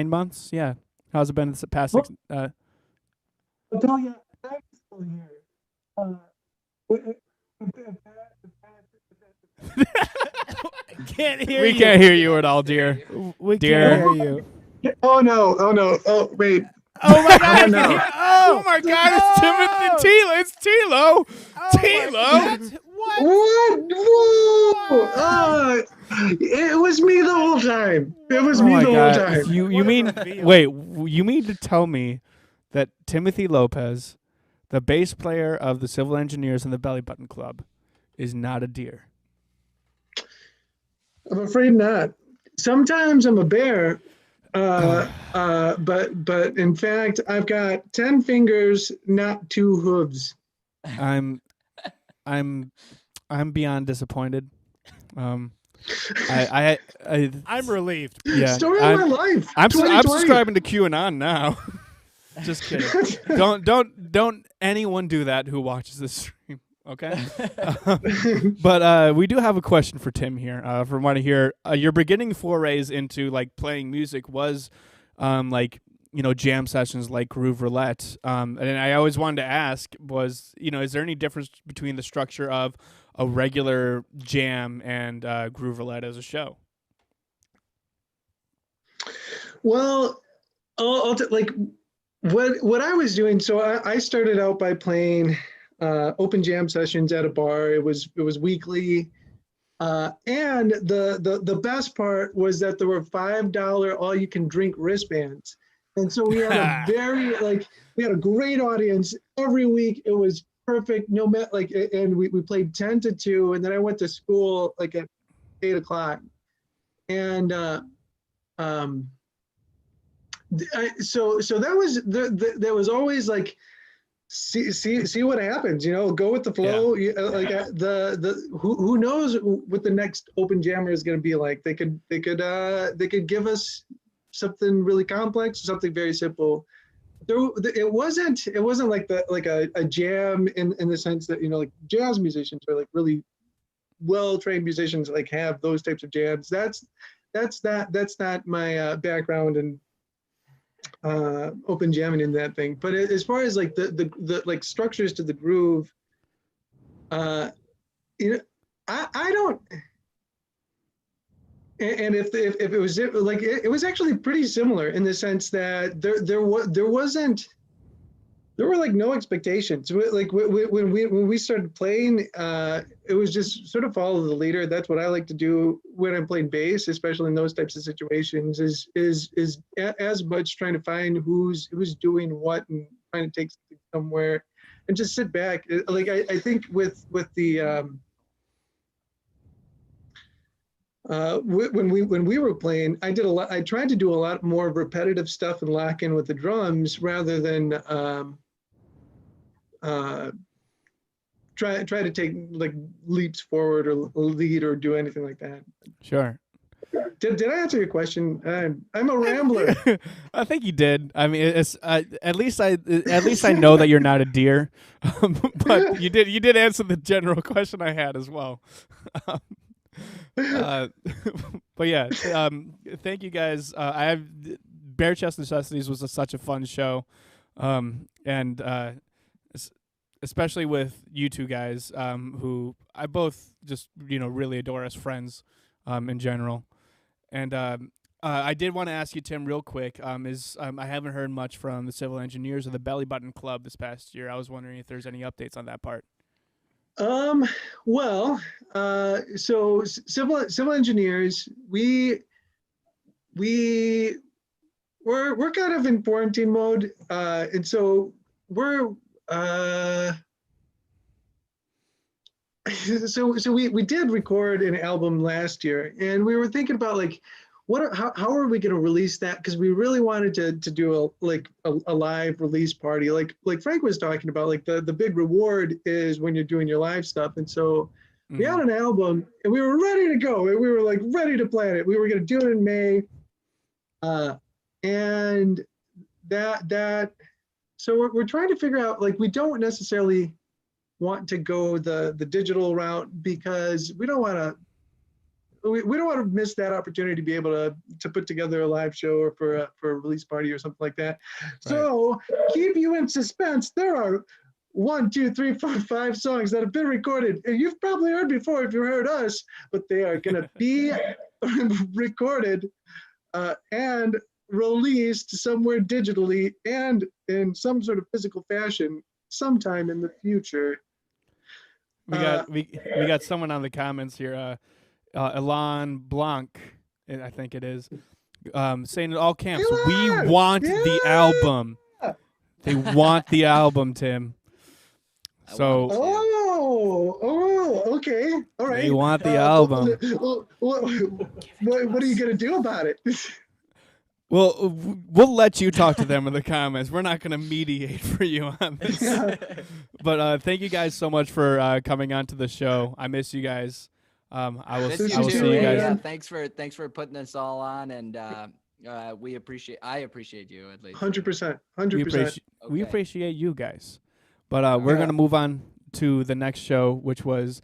months? Yeah. How's it been the past? I'll tell you, I'm still here. Can't hear we you. can't hear you at all, dear. We dear. can't hear you. Oh no! Oh wait! Oh my God! no. Oh my God! It's Timothy Tilo. It's Tilo. Tilo. What? Whoa! It was me the whole time. It was me the whole time. You mean wait? You mean to tell me that Timothy Lopez, the bass player of the Civil Engineers and the Belly Button Club, is not a deer? I'm afraid not. Sometimes I'm a bear, but in fact, I've got 10 fingers, not 2 hooves. I'm beyond disappointed. I'm relieved. Yeah, Story of my life. I'm 2020. subscribing to QAnon now. Just kidding. Don't anyone do that who watches this stream. Okay. But we do have a question for Tim here. From what I hear, your beginning forays into like playing music was like, jam sessions like Groove Roulette. And I always wanted to ask was, is there any difference between the structure of a regular jam and Groove Roulette as a show? Well, like what I was doing. So I started out by playing open jam sessions at a bar. It was weekly, and the best part was that there were $5 all you can drink wristbands, and so we had a we had a great audience every week. It was perfect. No matter and we played 10 to 2, and then I went to school like at 8 o'clock, and so that was there was always like. See what happens, go with the flow. Yeah. Who knows what the next open jammer is going to be like. They could give us something really complex, something very simple. It wasn't like a jam in the sense that like jazz musicians are like really well-trained musicians like have those types of jams. That's not my background and open jamming in that thing. But as far as like the like structures to the groove, I don't and if it was like it was actually pretty similar in the sense that there were like no expectations. Like when we started playing, it was just sort of follow the leader. That's what I like to do when I'm playing bass, especially in those types of situations. Is as much trying to find who's doing what and trying to take something somewhere, and just sit back. Like I think with the when we were playing, I tried to do a lot more repetitive stuff and lock in with the drums rather than try to take like leaps forward or lead or do anything like that. Sure. Did I answer your question? I'm a rambler. I think you did. I mean, it's at least I know that you're not a deer, but you did answer the general question I had as well. But yeah, thank you guys. I have Bare Chest Necessities was such a fun show, and especially with you two guys, who I both just really adore as friends, in general. And I did want to ask you, Tim, real quick. I haven't heard much from the Civil Engineers or the Belly Button Club this past year. I was wondering if there's any updates on that part. Well, so civil engineers, we're kind of in quarantine mode, and so we're so we did record an album last year, and we were thinking about like how are we going to release that, because we really wanted to do a live release party, like Frank was talking about. Like the big reward is when you're doing your live stuff, and so we had an album and we were ready to go, and we were like ready to plan it. We were going to do it in May, and so we're trying to figure out, like, we don't necessarily want to go the digital route because we don't want to miss that opportunity to be able to put together a live show or for a release party or something like that. Right. So keep you in suspense. There are 1, 2, 3, 4, 5 songs that have been recorded, and you've probably heard before if you heard us, but they are going to be recorded and released somewhere digitally and in some sort of physical fashion sometime in the future. We got someone on the comments here. Elan Blanc, I think it is, saying in all camps, we want the album. They want the album, Tim. So. Oh, okay, all right. They want the album. What are you gonna do about it? Well, we'll let you talk to them in the comments. We're not going to mediate for you on this. But thank you guys so much for coming on to the show. I miss you guys. I will see you guys. Yeah, thanks for putting this all on, and I appreciate you at least. 100%. 100%. We appreciate you guys. But we're going to move on to the next show, which was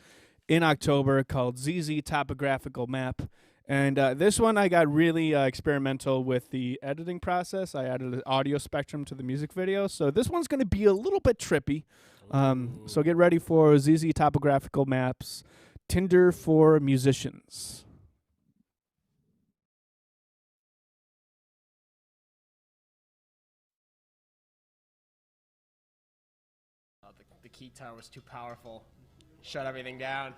in October, called ZZ Topographical Map. And this one I got really experimental with the editing process. I added an audio spectrum to the music video. So this one's going to be a little bit trippy. So get ready for ZZ Topographical Maps, Tinder for Musicians. The keytar was too powerful. Shut everything down.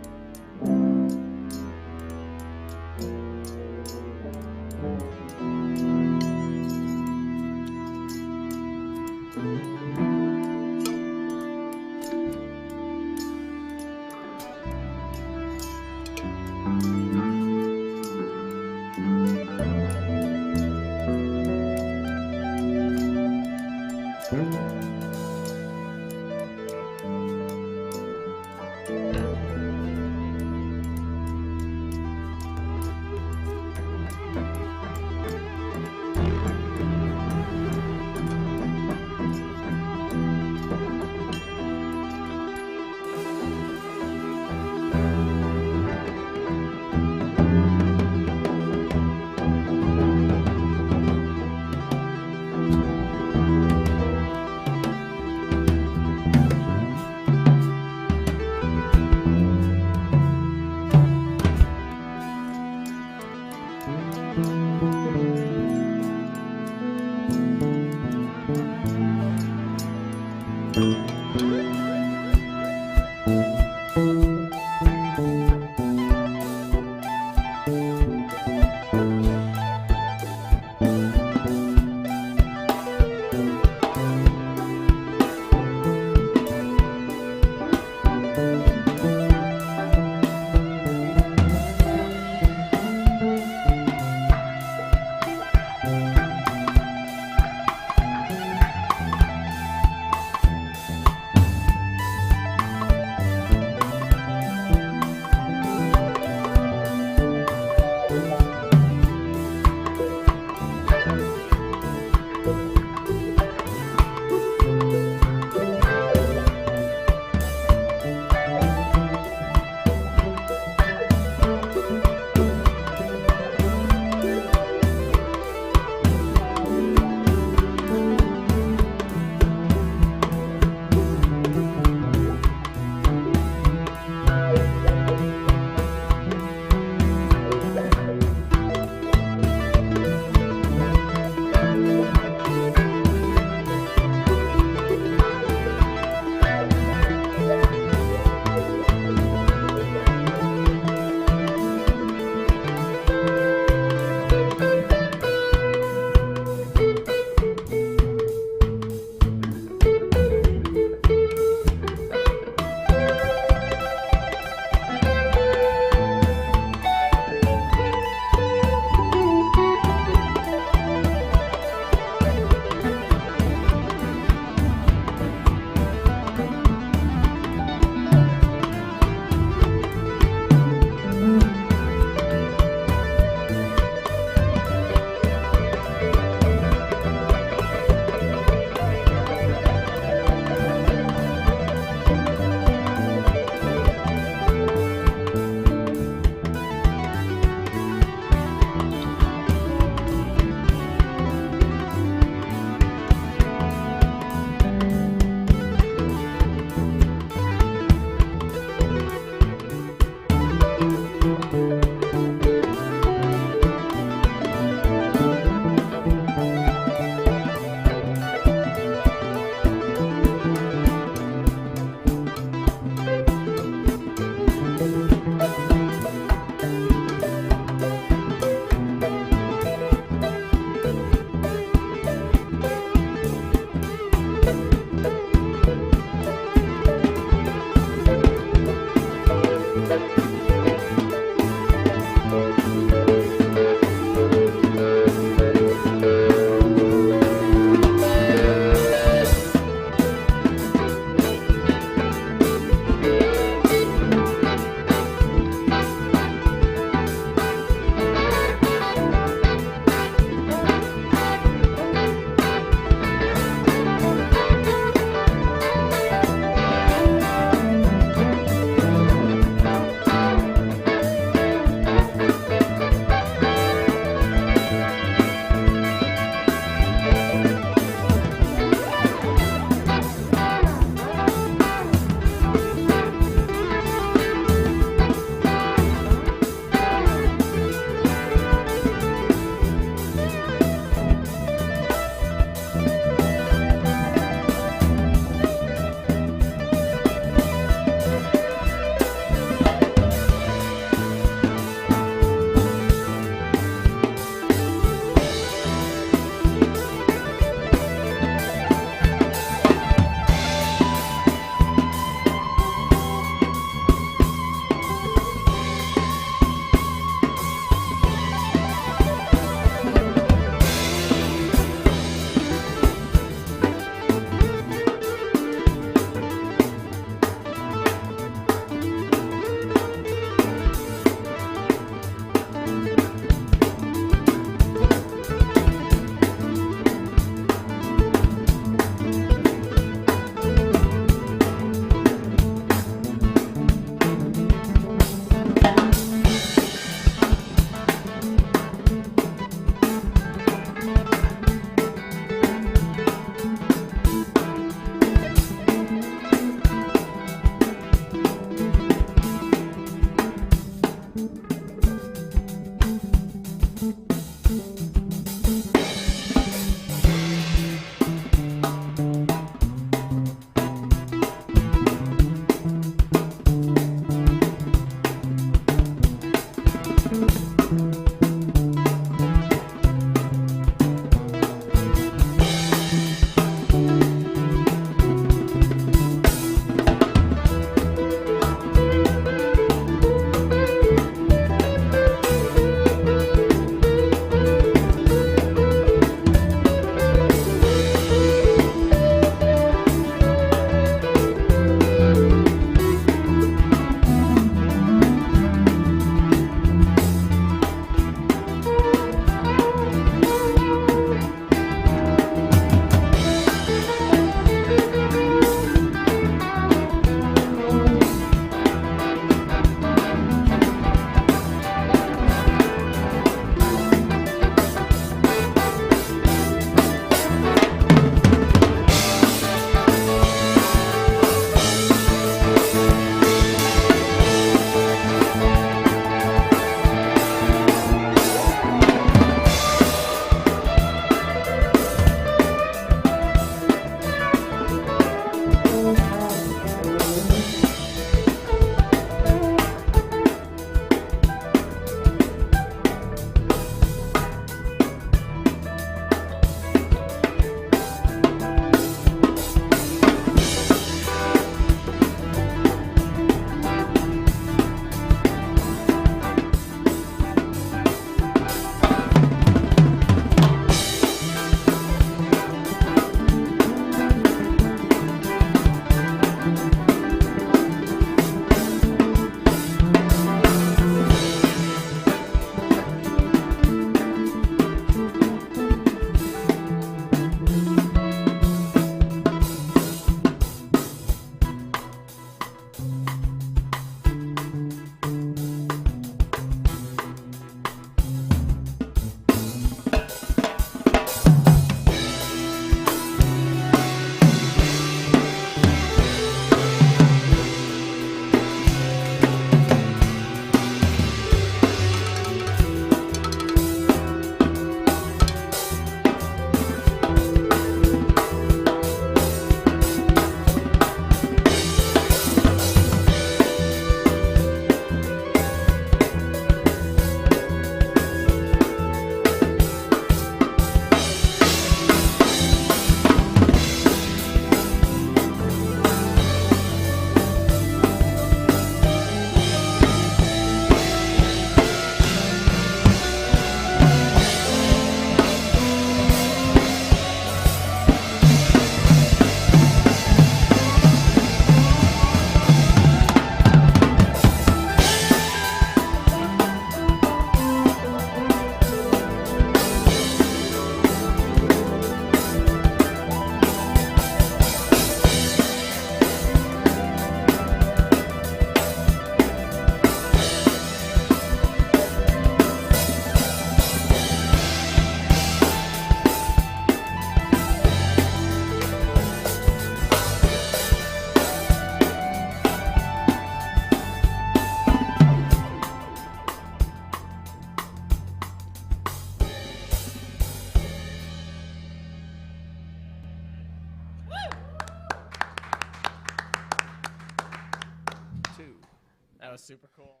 That was super cool.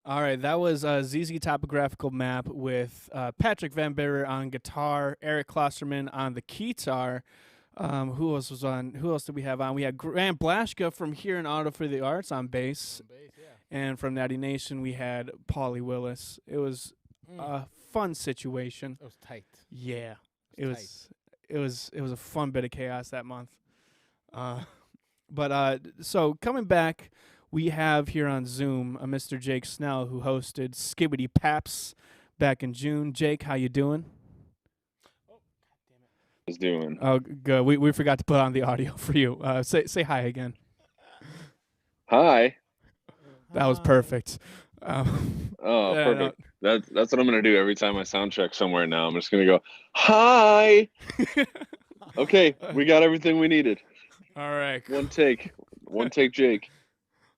All right, that was ZZ Topographical Map with Patrick Van Berer on guitar, Eric Klosterman on the keytar. Who else was on? Who else did we have on? We had Grant Blashka from Here in Auto for the Arts on bass. And from Natty Nation, we had Paulie Willis. It was a fun situation. It was tight. Yeah, it was a fun bit of chaos that month. But so coming back, we have here on Zoom a Mr. Jake Snell who hosted Skibbity Paps back in June. Jake, how you doing? Is doing. Oh, good. We forgot to put on the audio for you. Say hi again. Hi. That was perfect. Perfect. That's what I'm gonna do every time I sound check somewhere now. I'm just gonna go, hi. Okay, we got everything we needed. All right. One take, Jake.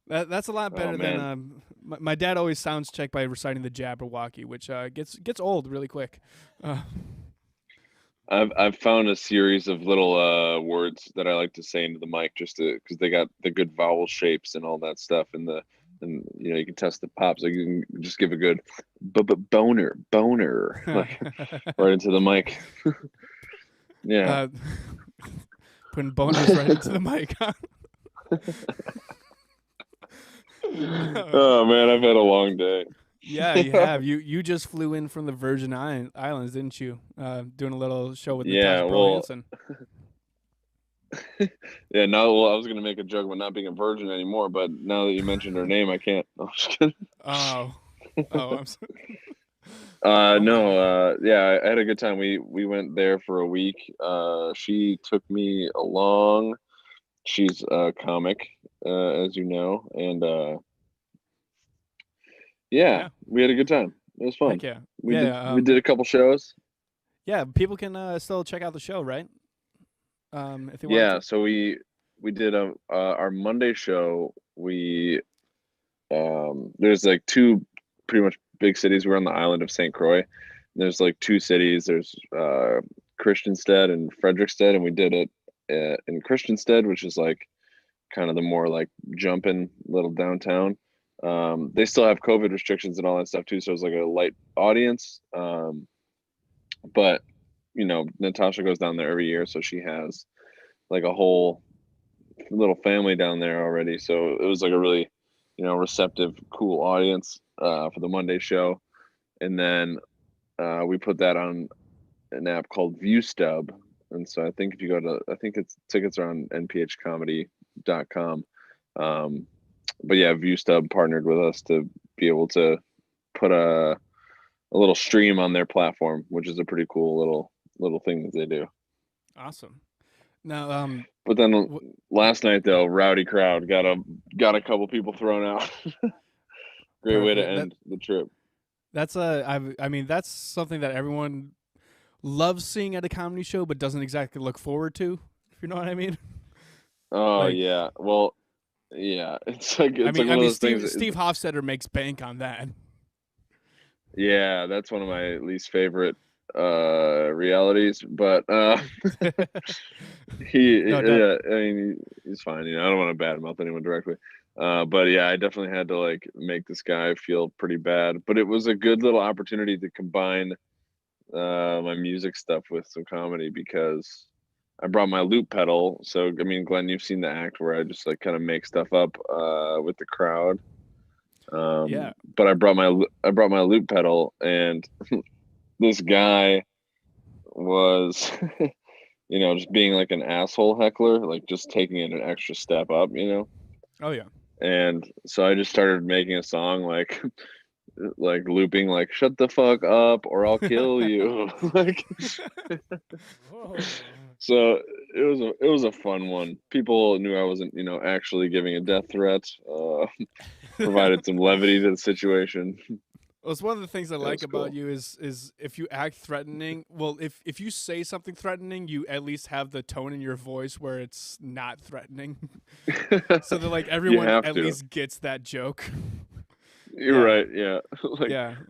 That's a lot better than my dad always sounds checked by reciting the Jabberwocky, which gets old really quick. I've found a series of little words that I like to say into the mic just because they got the good vowel shapes and all that stuff, and you know you can test the pops. Like you can just give a good boner like right into the mic. Yeah, putting boners right into the mic. Huh? Oh man, I've had a long day. Yeah, you have. You just flew in from the Virgin Islands, didn't you? Doing a little show with Natasha Brilliance. Yeah, I was gonna make a joke about not being a virgin anymore, but now that you mentioned her name, I can't. No, I'm just kidding. I'm sorry. Yeah, I had a good time. We went there for a week. She took me along. She's a comic, as you know, and yeah, we had a good time. It was fun. Heck yeah. We did a couple shows. Yeah, people can still check out the show, right? If they want Yeah, to. so we did our Monday show. There's like two pretty much big cities. We're on the island of St. Croix. There's like two cities. There's Christiansted and Frederiksted, and we did it in Christiansted, which is like kind of the more like jumping little downtown. They still have COVID restrictions and all that stuff too, so it's like a light audience. But you know, Natasha goes down there every year, so she has like a whole little family down there already. So it was like a really, you know, receptive, cool audience for the Monday show. And then we put that on an app called ViewStub. And so I think if you go to, tickets are on nphcomedy.com. But yeah, ViewStub partnered with us to be able to put a little stream on their platform, which is a pretty cool little thing that they do. Awesome. Now, but then last night though, rowdy crowd got a couple people thrown out. Great way to end the trip. That's I mean that's something that everyone loves seeing at a comedy show, but doesn't exactly look forward to. If you know what I mean. Oh yeah, well, yeah. It's like one of those things. Steve Hofstetter makes bank on that. Yeah, that's one of my least favorite realities, but he's fine. You know, I don't want to badmouth anyone directly, but yeah, I definitely had to like make this guy feel pretty bad. But it was a good little opportunity to combine my music stuff with some comedy because I brought my loop pedal. So I mean, Glenn, you've seen the act where I just like kind of make stuff up with the crowd. Yeah. But I brought my loop pedal, and this guy was, you know, just being like an asshole heckler, like just taking it an extra step up, you know. Oh yeah. And so I just started making a song like looping like "shut the fuck up" or "I'll kill you." Like. So it was a fun one. People knew I wasn't, you know, actually giving a death threat. Provided some levity to the situation. Well, it's one of the things I like about you is if you act threatening. Well, if you say something threatening, you at least have the tone in your voice where it's not threatening, so that like everyone at least gets that joke. You're right. Yeah.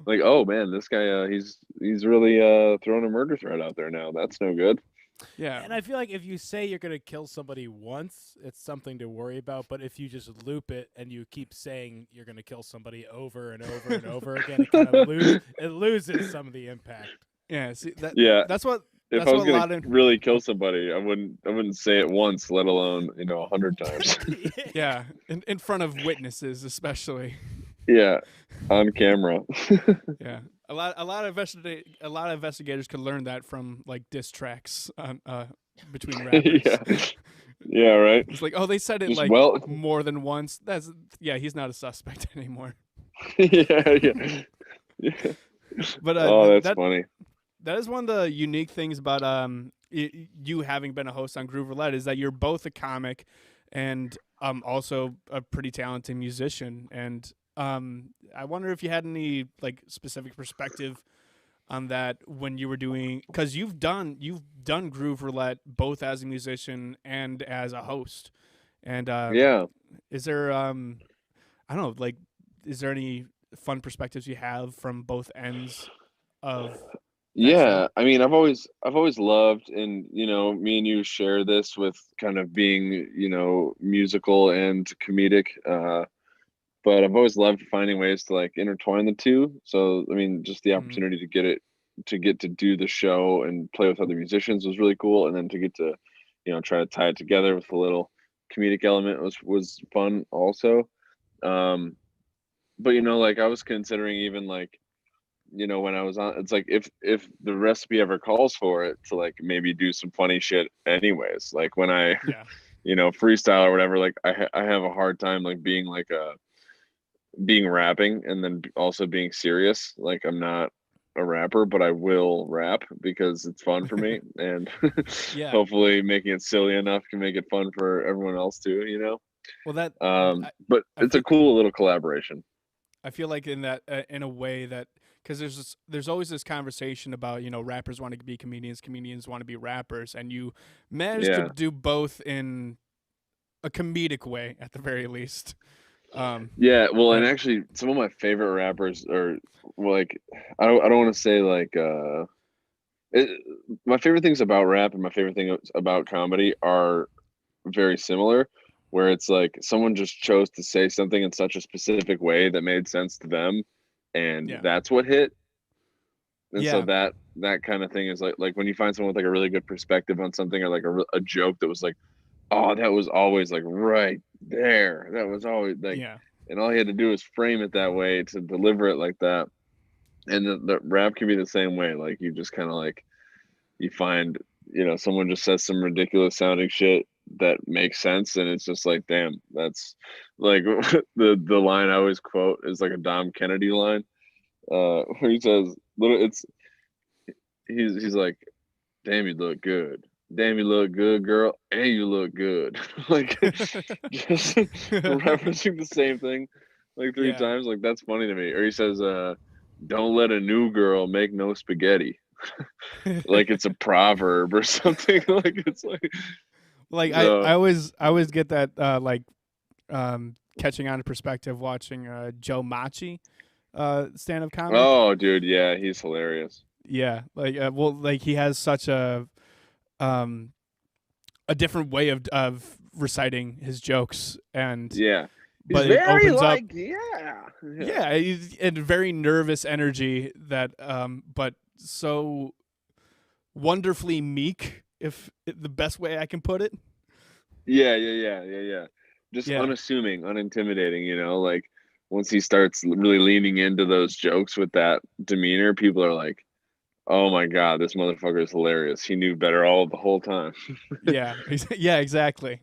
Like, oh man, this guy, he's really throwing a murder threat out there now. That's no good. Yeah. And I feel like if you say you're gonna kill somebody once, it's something to worry about. But if you just loop it and you keep saying you're gonna kill somebody over and over and over again, it kind of loses some of the impact. Yeah. See that. Yeah. That's what. If That's I was what a gonna lot of. really kill somebody, I wouldn't say it once, let alone 100 times. Yeah, in front of witnesses, especially. Yeah, on camera. Yeah, a lot of investigators could learn that from like diss tracks on between rappers. Yeah, right. It's like, oh, they said it Just like well- more than once. He's not a suspect anymore. yeah. But Oh, that's funny. That is one of the unique things about you having been a host on Groove Roulette is that you're both a comic and also a pretty talented musician. And I wonder if you had any like specific perspective on that when you were doing, because you've done Groove Roulette both as a musician and as a host. And Yeah. is there I don't know, like, is there any fun perspectives you have from both ends of Yeah, I mean, I've always loved, and me and you share this with kind of being, musical and comedic. But I've always loved finding ways to like intertwine the two. So, I mean, just the opportunity to get to do the show and play with other musicians was really cool, and then to get to, try to tie it together with a little comedic element was fun also. But like I was considering even like, when I was on, it's like if the recipe ever calls for it to like maybe do some funny shit anyways, like when I freestyle or whatever, like I have a hard time like being rapping and then also being serious. Like I'm not a rapper, but I will rap because it's fun for me, and Yeah. hopefully making it silly enough can make it fun for everyone else too. Well, that but it's a cool little collaboration. I feel like in that in a way that, because there's always this conversation about rappers want to be comedians, comedians want to be rappers, and you managed to do both in a comedic way at the very least. Yeah, well, and actually, some of my favorite rappers are like, I don't want to say like, my favorite things about rap and my favorite things about comedy are very similar, where it's like someone just chose to say something in such a specific way that made sense to them, and that's what hit. And so that kind of thing is like when you find someone with like a really good perspective on something, or like a joke that was like, oh, that was always like right there. That was always like, and all he had to do was frame it that way to deliver it like that. And the rap can be the same way. Like you just kind of like, you find, someone just says some ridiculous sounding shit that makes sense. And it's just like, damn, that's like the line I always quote is like a Dom Kennedy line, where he says, he's like, damn, you look good. Damn, you look good, girl, and you look good. Like, just referencing the same thing like three times. Like, that's funny to me. Or he says, don't let a new girl make no spaghetti. Like it's a proverb or something. Like it's like I always get that catching on to perspective watching Joe Machi stand-up comedy. Oh, dude, yeah, he's hilarious. Yeah, like he has such a different way of reciting his jokes, and but it very opens like up, and very nervous energy that but so wonderfully meek, if the best way I can put it. Yeah. Just unassuming, unintimidating, like once he starts really leaning into those jokes with that demeanor, people are like, oh my God, this motherfucker is hilarious. He knew better all the whole time. Yeah, exactly.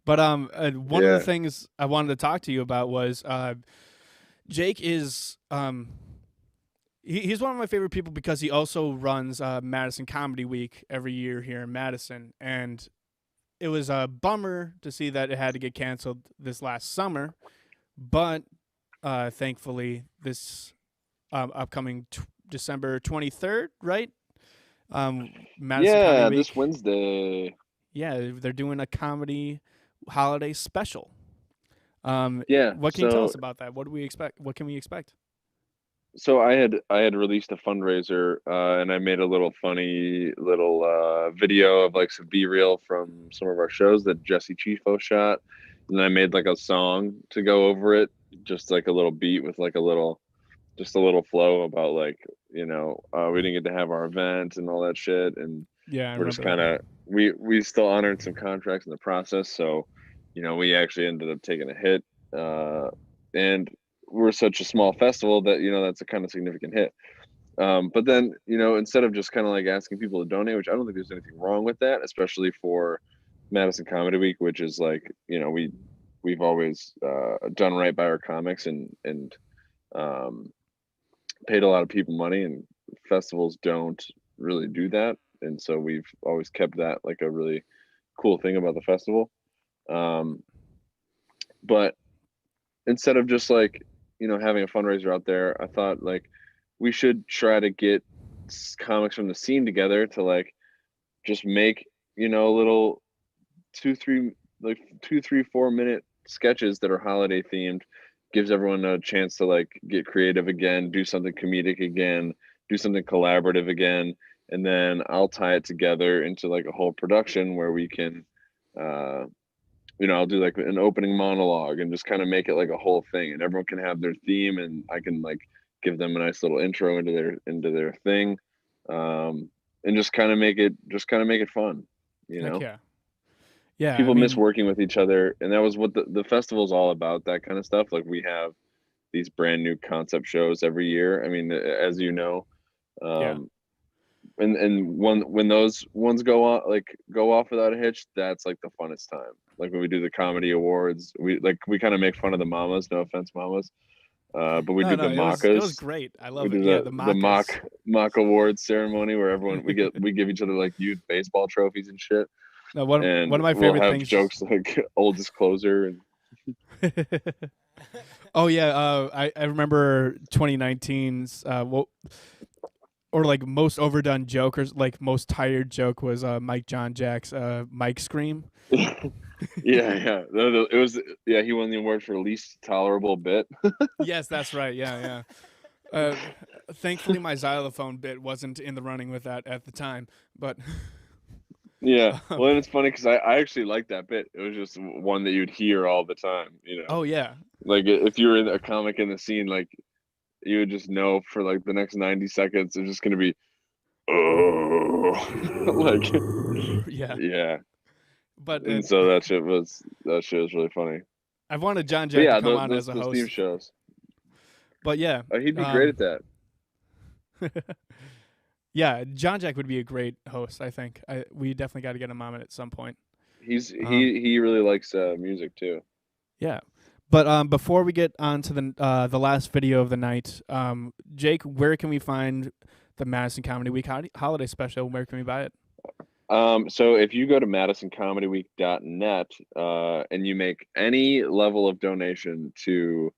But one of the things I wanted to talk to you about was Jake is he's one of my favorite people because he also runs Madison Comedy Week every year here in Madison, and it was a bummer to see that it had to get canceled this last summer, but thankfully this upcoming December 23rd, right? Madison Comedy Week. This Wednesday. Yeah, they're doing a comedy holiday special. What can you tell us about that? What do we expect? What can we expect? so I had released a fundraiser, and I made a little funny little video of like some B reel from some of our shows that Jesse Chifo shot, and then I made like a song to go over it, just like a little beat with like just a little flow about like we didn't get to have our event and all that shit, and Yeah, I we're just remember kind that. of we still honored some contracts in the process, so we actually ended up taking a hit, and we're such a small festival that that's a kind of significant hit. But then instead of just kind of like asking people to donate, which I don't think there's anything wrong with that, especially for Madison Comedy Week, which is like we've always done right by our comics and um, paid a lot of people money, and festivals don't really do that, and so we've always kept that like a really cool thing about the festival. um, but instead of just like having a fundraiser out there, I thought like we should try to get comics from the scene together to like just make little 2 3 4 minute sketches that are holiday themed. Gives everyone a chance to like get creative again, do something comedic again, do something collaborative again, and then I'll tie it together into like a whole production where we can uh I'll do like an opening monologue and just kind of make it like a whole thing, and everyone can have their theme, and I can like give them a nice little intro into their thing, and just kind of make it fun. Heck yeah. Yeah, I People miss mean, working with each other, and that was what the festival's all about. That kind of stuff. Like we have these brand new concept shows every year. I mean, as you know, yeah. and when those ones go off without a hitch, that's like the funnest time. Like when we do the comedy awards, we kind of make fun of the mamas. No offense, mamas. But we No, do no, the it was macas. great. I We love it. do Yeah, the the Macas. mock awards ceremony where everyone we give each other like youth baseball trophies and shit, No, one and of my we'll favorite have things. jokes like oldest closer and Oh yeah, I remember 2019's or like most overdone joke, or like most tired joke was Mike John Jack's Mike scream. yeah. It was he won the award for least tolerable bit. Yes, that's right. Yeah, yeah. Thankfully, my xylophone bit wasn't in the running with that at the time, but Yeah, well, and it's funny because I actually like that bit. It was just one that you'd hear all the time. oh yeah, Like if you were a comic in the scene, like you would just know for like the next 90 seconds, it's just gonna be, oh, like, yeah. yeah. But And so that shit was really funny. I've wanted John But Jack to yeah, come on those as a those theme host, shows. but yeah, He'd be great at that. yeah, John Jack would be a great host. I think we definitely got to get him on it at some point. He really likes music too. Yeah, but before we get on to the last video of the night, Jake, where can we find the Madison Comedy Week holiday special? Where can we buy it? So if you go to madisoncomedyweek.net and you make any level of donation to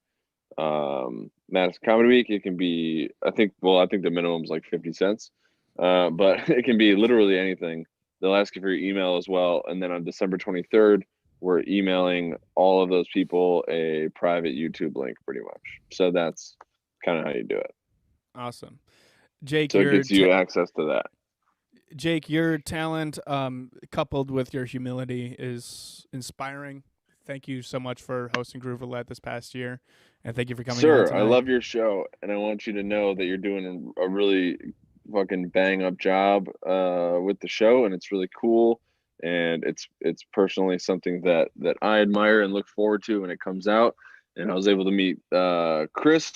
Madison Comedy Week, it can be I think the minimum is like 50 cents, but it can be literally anything. They'll ask you for your email as well, and then on December 23rd, we're emailing all of those people a private YouTube link, pretty much. So that's kind of how you do it. Awesome, Jake. So it gets you access to that. Jake, your talent, coupled with your humility, is inspiring. Thank you so much for hosting Groove Roulette this past year, and thank you for coming. Sir, I love your show, and I want you to know that you're doing a really fucking bang up job with the show, and it's really cool, and it's personally something that I admire and look forward to when it comes out. And I was able to meet Chris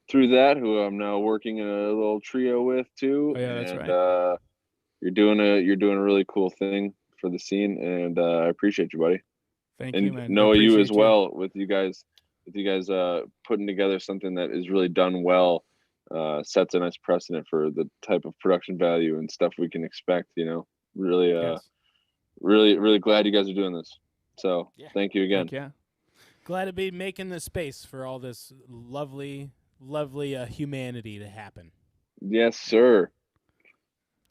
through that, who I'm now working in a little trio with too. Oh, yeah, that's and right. you're doing a really cool thing for the scene, and I appreciate you, buddy. Thank and you, man. Noah, you as Appreciate you. well, with you guys putting together something that is really done well, sets a nice precedent for the type of production value and stuff we can expect. Really, Yes. really glad you guys are doing this. So thank you again. Heck yeah. Glad to be making the space for all this lovely humanity to happen. Yes, sir.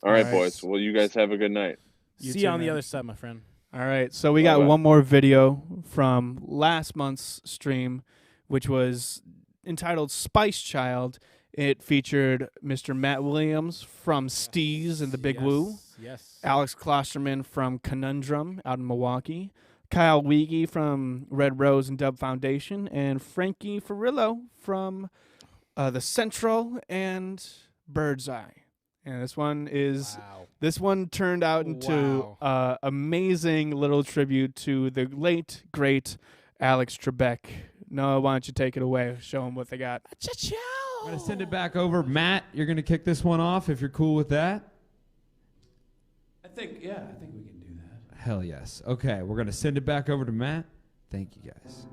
All right, right. boys. Well, you guys have a good night. See you on the other side, my friend. All right, so we got Bye-bye. one more video from last month's stream, which was entitled Spice Child. It featured Mr. Matt Williams from Steez and the Big Woo. Yes. Alex Klosterman from Conundrum out in Milwaukee. Kyle Wiege from Red Rose and Dub Foundation. And Frankie Farillo from The Central and Bird's Eye. And this one turned out into amazing little tribute to the late, great Alex Trebek. Noah, why don't you take it away? Show them what they got. I'm going to send it back over. Matt, you're going to kick this one off if you're cool with that. I think we can do that. Hell yes. Okay, we're going to send it back over to Matt. Thank you, guys.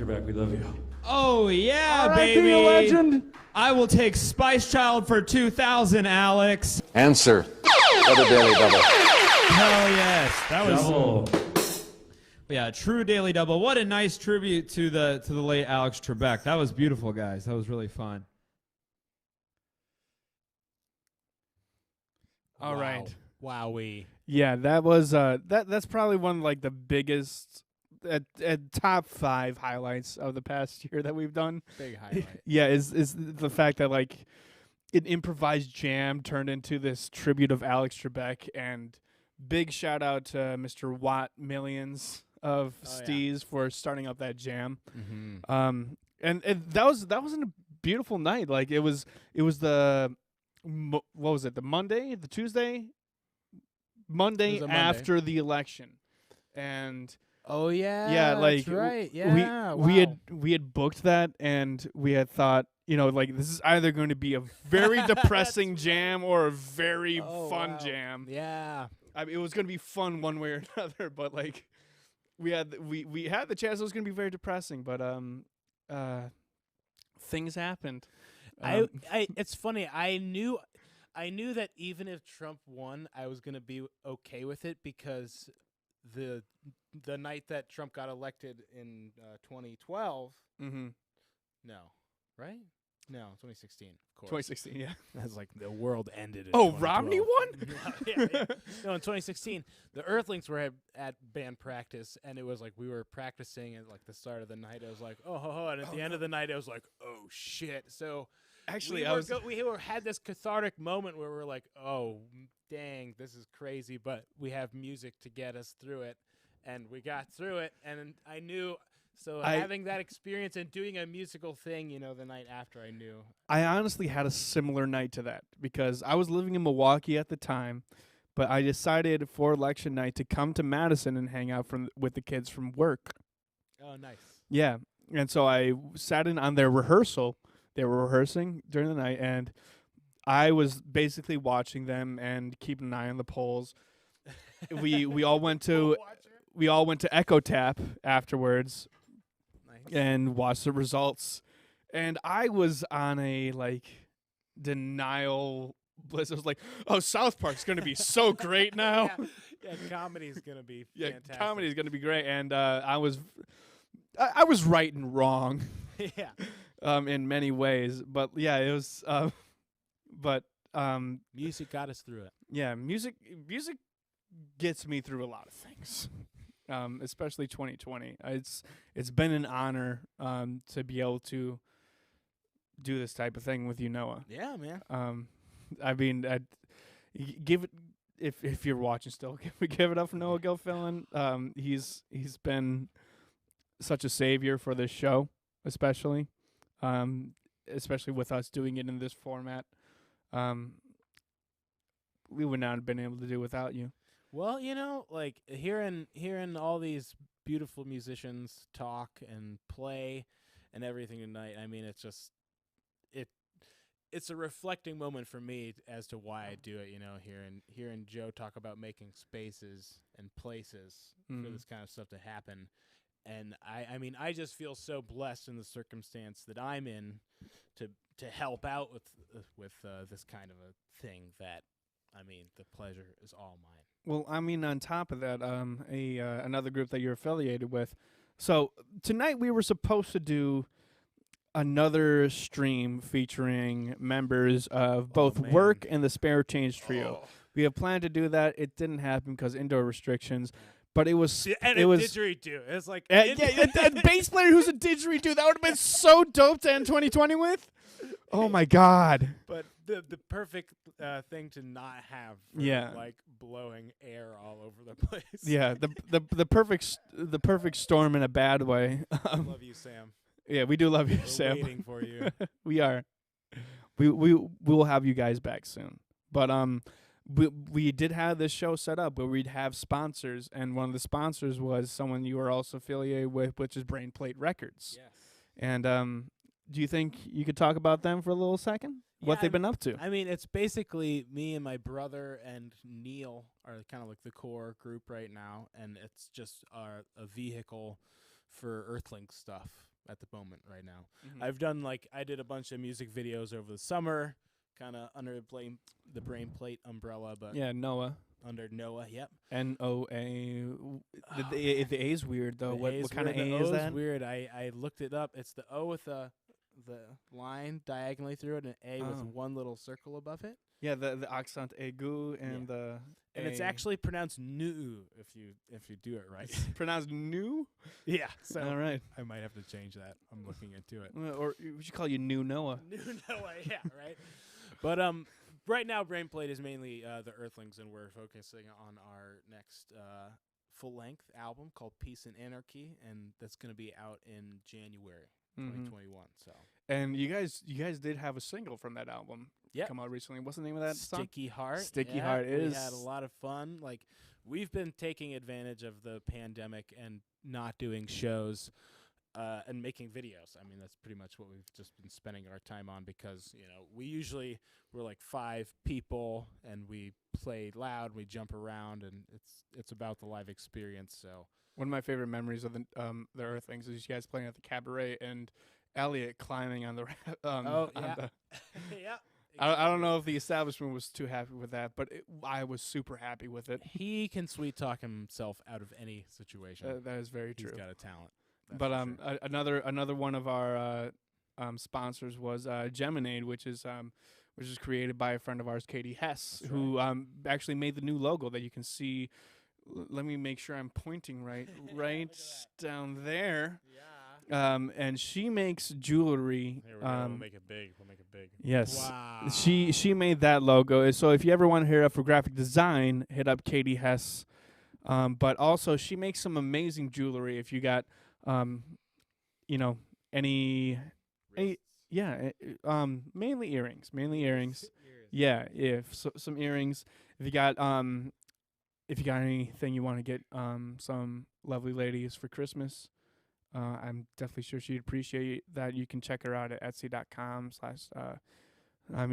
Trebek, we love you. Oh yeah, R.I.P. baby. legend. I will take Spice Child for 2,000, Alex. Answer. Another daily double. Hell yes, that was. Double. Yeah, true daily double. What a nice tribute to the late Alex Trebek. That was beautiful, guys. That was really fun. All right. Wowee. Yeah, that was that's probably one of like the biggest at top 5 highlights of the past year that we've done. Big highlight. Yeah, is the fact that like an improvised jam turned into this tribute of Alex Trebek, and big shout out to Mr. Watt Millions of Steez for starting up that jam. Mm-hmm. And that was a beautiful night. Like it was the what was it? The Monday, the Tuesday, Monday It was a Monday. after the election, and yeah, like that's right. Yeah, we had booked that, and we had thought, like this is either going to be a very depressing jam or a very fun jam. Yeah, I mean, it was going to be fun one way or another, but like we had the chance it was going to be very depressing, but things happened. It's funny. I knew that even if Trump won, I was gonna be okay with it, because the night that Trump got elected in 2012. Mm-hmm. No, right? No, 2016. Of course. 2016. Yeah. That's like the world ended. In Oh, Romney 2012. won? yeah. No, in 2016, the Earthlings were at band practice, and it was like we were practicing at like the start of the night. I was like, and at the end of the night, I was like, oh shit. So actually, we had this cathartic moment where we're like, oh dang, this is crazy, but we have music to get us through it, and we got through it, and I knew. So having that experience and doing a musical thing, the night after, I knew. I honestly had a similar night to that, because I was living in Milwaukee at the time, but I decided for election night to come to Madison and hang out with the kids from work. Oh, nice. Yeah, and so I sat in on their rehearsal. They were rehearsing during the night, and I was basically watching them and keeping an eye on the polls. we all went to Echo Tap afterwards. And watch the results, and I was on a denial bliss. I was like, "Oh, South Park's gonna be so great now." Yeah, comedy's gonna be fantastic. Comedy's gonna be great, and I was right and wrong. Yeah. In many ways, but yeah, it was. Music got us through it. Yeah, music gets me through a lot of things. Especially 2020. It's been an honor to be able to do this type of thing with you, Noah. Yeah, man. I mean, give it if you're watching still, give it up for Noah Gilfillan. He's been such a savior for this show, especially with us doing it in this format. We would not have been able to do without you. Well, like hearing all these beautiful musicians talk and play and everything tonight, I mean, it's just it's a reflecting moment for me as to why I do it. Hearing Joe talk about making spaces and places for this kind of stuff to happen, and I mean, I just feel so blessed in the circumstance that I'm in to help out with this kind of a thing. That, I mean, the pleasure is all mine. Well, I mean, on top of that, another group that you're affiliated with. So tonight we were supposed to do another stream featuring members of both Work and the Spare Change Trio. We have planned to do that. It didn't happen because indoor restrictions. But it was and a didgeridoo. It's like a bass player who's a didgeridoo. That would have been so dope to end 2020 with. Oh my God! But the perfect thing to not have. Like blowing air all over the place. Yeah, the perfect storm in a bad way. Love you, Sam. Yeah, we do love you, We're Sam. Waiting for you. We are. We will have you guys back soon. But we did have this show set up where we'd have sponsors, and one of the sponsors was someone you were also affiliated with, which is Brain Plate Records. Yes. And do you think you could talk about them for a little second? What they've been up to? I mean, it's basically me and my brother and Neil are kind of like the core group right now, and it's just a vehicle for Earthling stuff. at the moment right now. Mhm. I've done I did a bunch of music videos over the summer, kind of under the Brain Plate umbrella, but Yeah, Noah. under Noah. Yep. N-O-A. The A's weird though. The What A's kind of weird, A the is O's that? weird. I looked it up. It's the O with the line diagonally through it, and an A with Oh. one little circle above it. Yeah, the accent aigu and the And it's A. actually pronounced "nu" if you do it right. It's pronounced new. Yeah. So All right. I might have to change that. I'm looking into it. Or we should call you New Noah. New Noah, yeah, right. But right now, Brain Plate is mainly the Earthlings, and we're focusing on our next full-length album called Peace and Anarchy, and that's going to be out in January 2021. So. And you guys did have a single from that album come out recently. What's the name of that song? Sticky Heart. Sticky Yeah, Heart we is. had a lot of fun. We've been taking advantage of the pandemic and not doing shows and making videos. I mean, that's pretty much what we've just been spending our time on because, we're like 5 people and we play loud, we jump around, and it's about the live experience. So One of my favorite memories of the Earthlings is you guys playing at the cabaret and Elliot climbing on the on yeah. the yeah. I don't know if the establishment was too happy with that, but I was super happy with it. He can sweet talk himself out of any situation. That is very true. He's got a talent. But another one of our sponsors was Geminade, which is created by a friend of ours, Katie Hess, who actually made the new logo that you can see. Let me make sure I'm pointing right down there. Yeah. And she makes jewelry. Here we go. We'll make it big. We'll make it big. Yes. Wow. She made that logo. So if you ever want to hear up for graphic design, hit up Katie Hess. But also she makes some amazing jewelry. If you got, any mainly earrings. Yeah, some earrings. If you got anything you want to get some lovely ladies for Christmas, I'm definitely sure she'd appreciate that. You can check her out at etsy.com/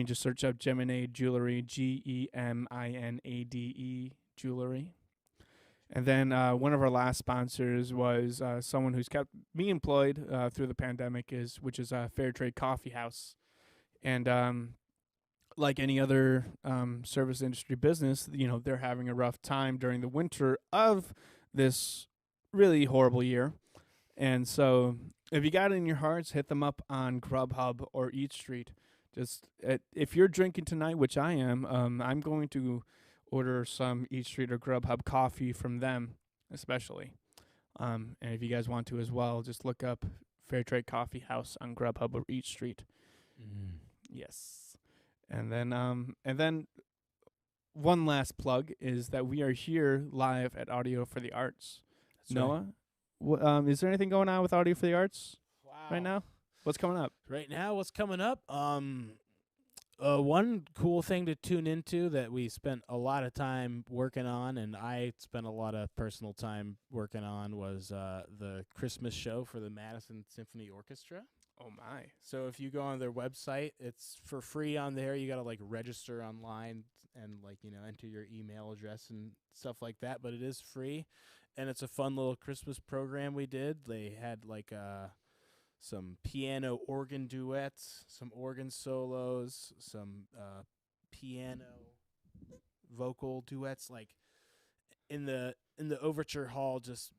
just search up Geminade Jewelry, GEMINADE Jewelry. And then one of our last sponsors was someone who's kept me employed through the pandemic, which is Fair Trade Coffee House. And like any other service industry business, they're having a rough time during the winter of this really horrible year. And so if you got it in your hearts, hit them up on Grubhub or Eat Street. Just if you're drinking tonight, which I am, I'm going to order some Eat Street or Grubhub coffee from them, especially. And if you guys want to as well, just look up Fair Trade Coffee House on Grubhub or Eat Street. Yes. And then one last plug is that we are here live at Audio for the Arts. That's Noah, is there anything going on with Audio for the Arts right now? What's coming up? Right now, what's coming up? One cool thing to tune into that we spent a lot of time working on, and I spent a lot of personal time working on, was the Christmas show for the Madison Symphony Orchestra. Oh my! So if you go on their website, it's for free on there. You gotta register online and enter your email address and stuff like that. But it is free, and it's a fun little Christmas program we did. They had some piano organ duets, some organ solos, some piano vocal duets, in the overture hall, just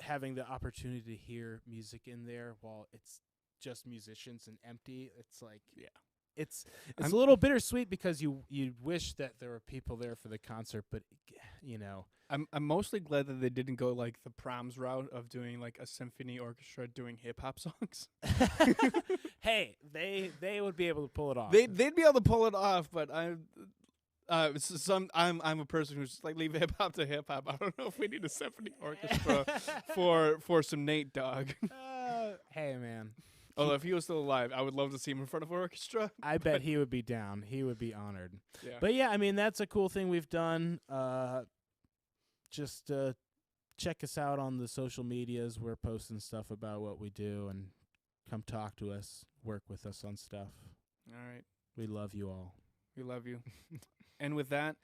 having the opportunity to hear music in there while it's just musicians and empty. It's a little bittersweet because you wish that there were people there for the concert, but I'm mostly glad that they didn't go the Proms route of doing a symphony orchestra doing hip hop songs. Hey, they would be able to pull it off. They'd be able to pull it off, but I'm a person who's just leave hip hop to hip hop. I don't know if we need a symphony orchestra for some Nate Dogg. Hey man. Although if he was still alive, I would love to see him in front of an orchestra. I bet he would be down. He would be honored. Yeah. But yeah, I mean, that's a cool thing we've done. Just check us out on the social medias. We're posting stuff about what we do, and come talk to us, work with us on stuff. All right. We love you all. We love you. And with that,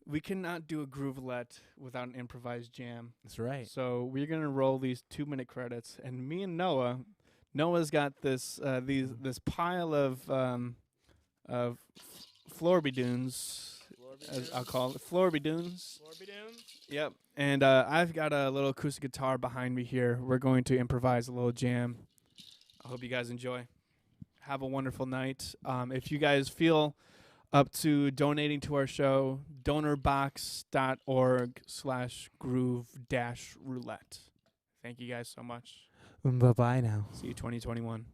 we cannot do a Roulette without an improvised jam. That's right. So we're gonna roll these 2-minute credits, and me and Noah's got this this pile of Florby-doons, as I'll call it, Florby-doons. Yep. And I've got a little acoustic guitar behind me here. We're going to improvise a little jam. I hope you guys enjoy. Have a wonderful night. If you guys feel up to donating to our show, donorbox.org/groove-roulette. Thank you guys so much. Bye-bye now. See you 2021.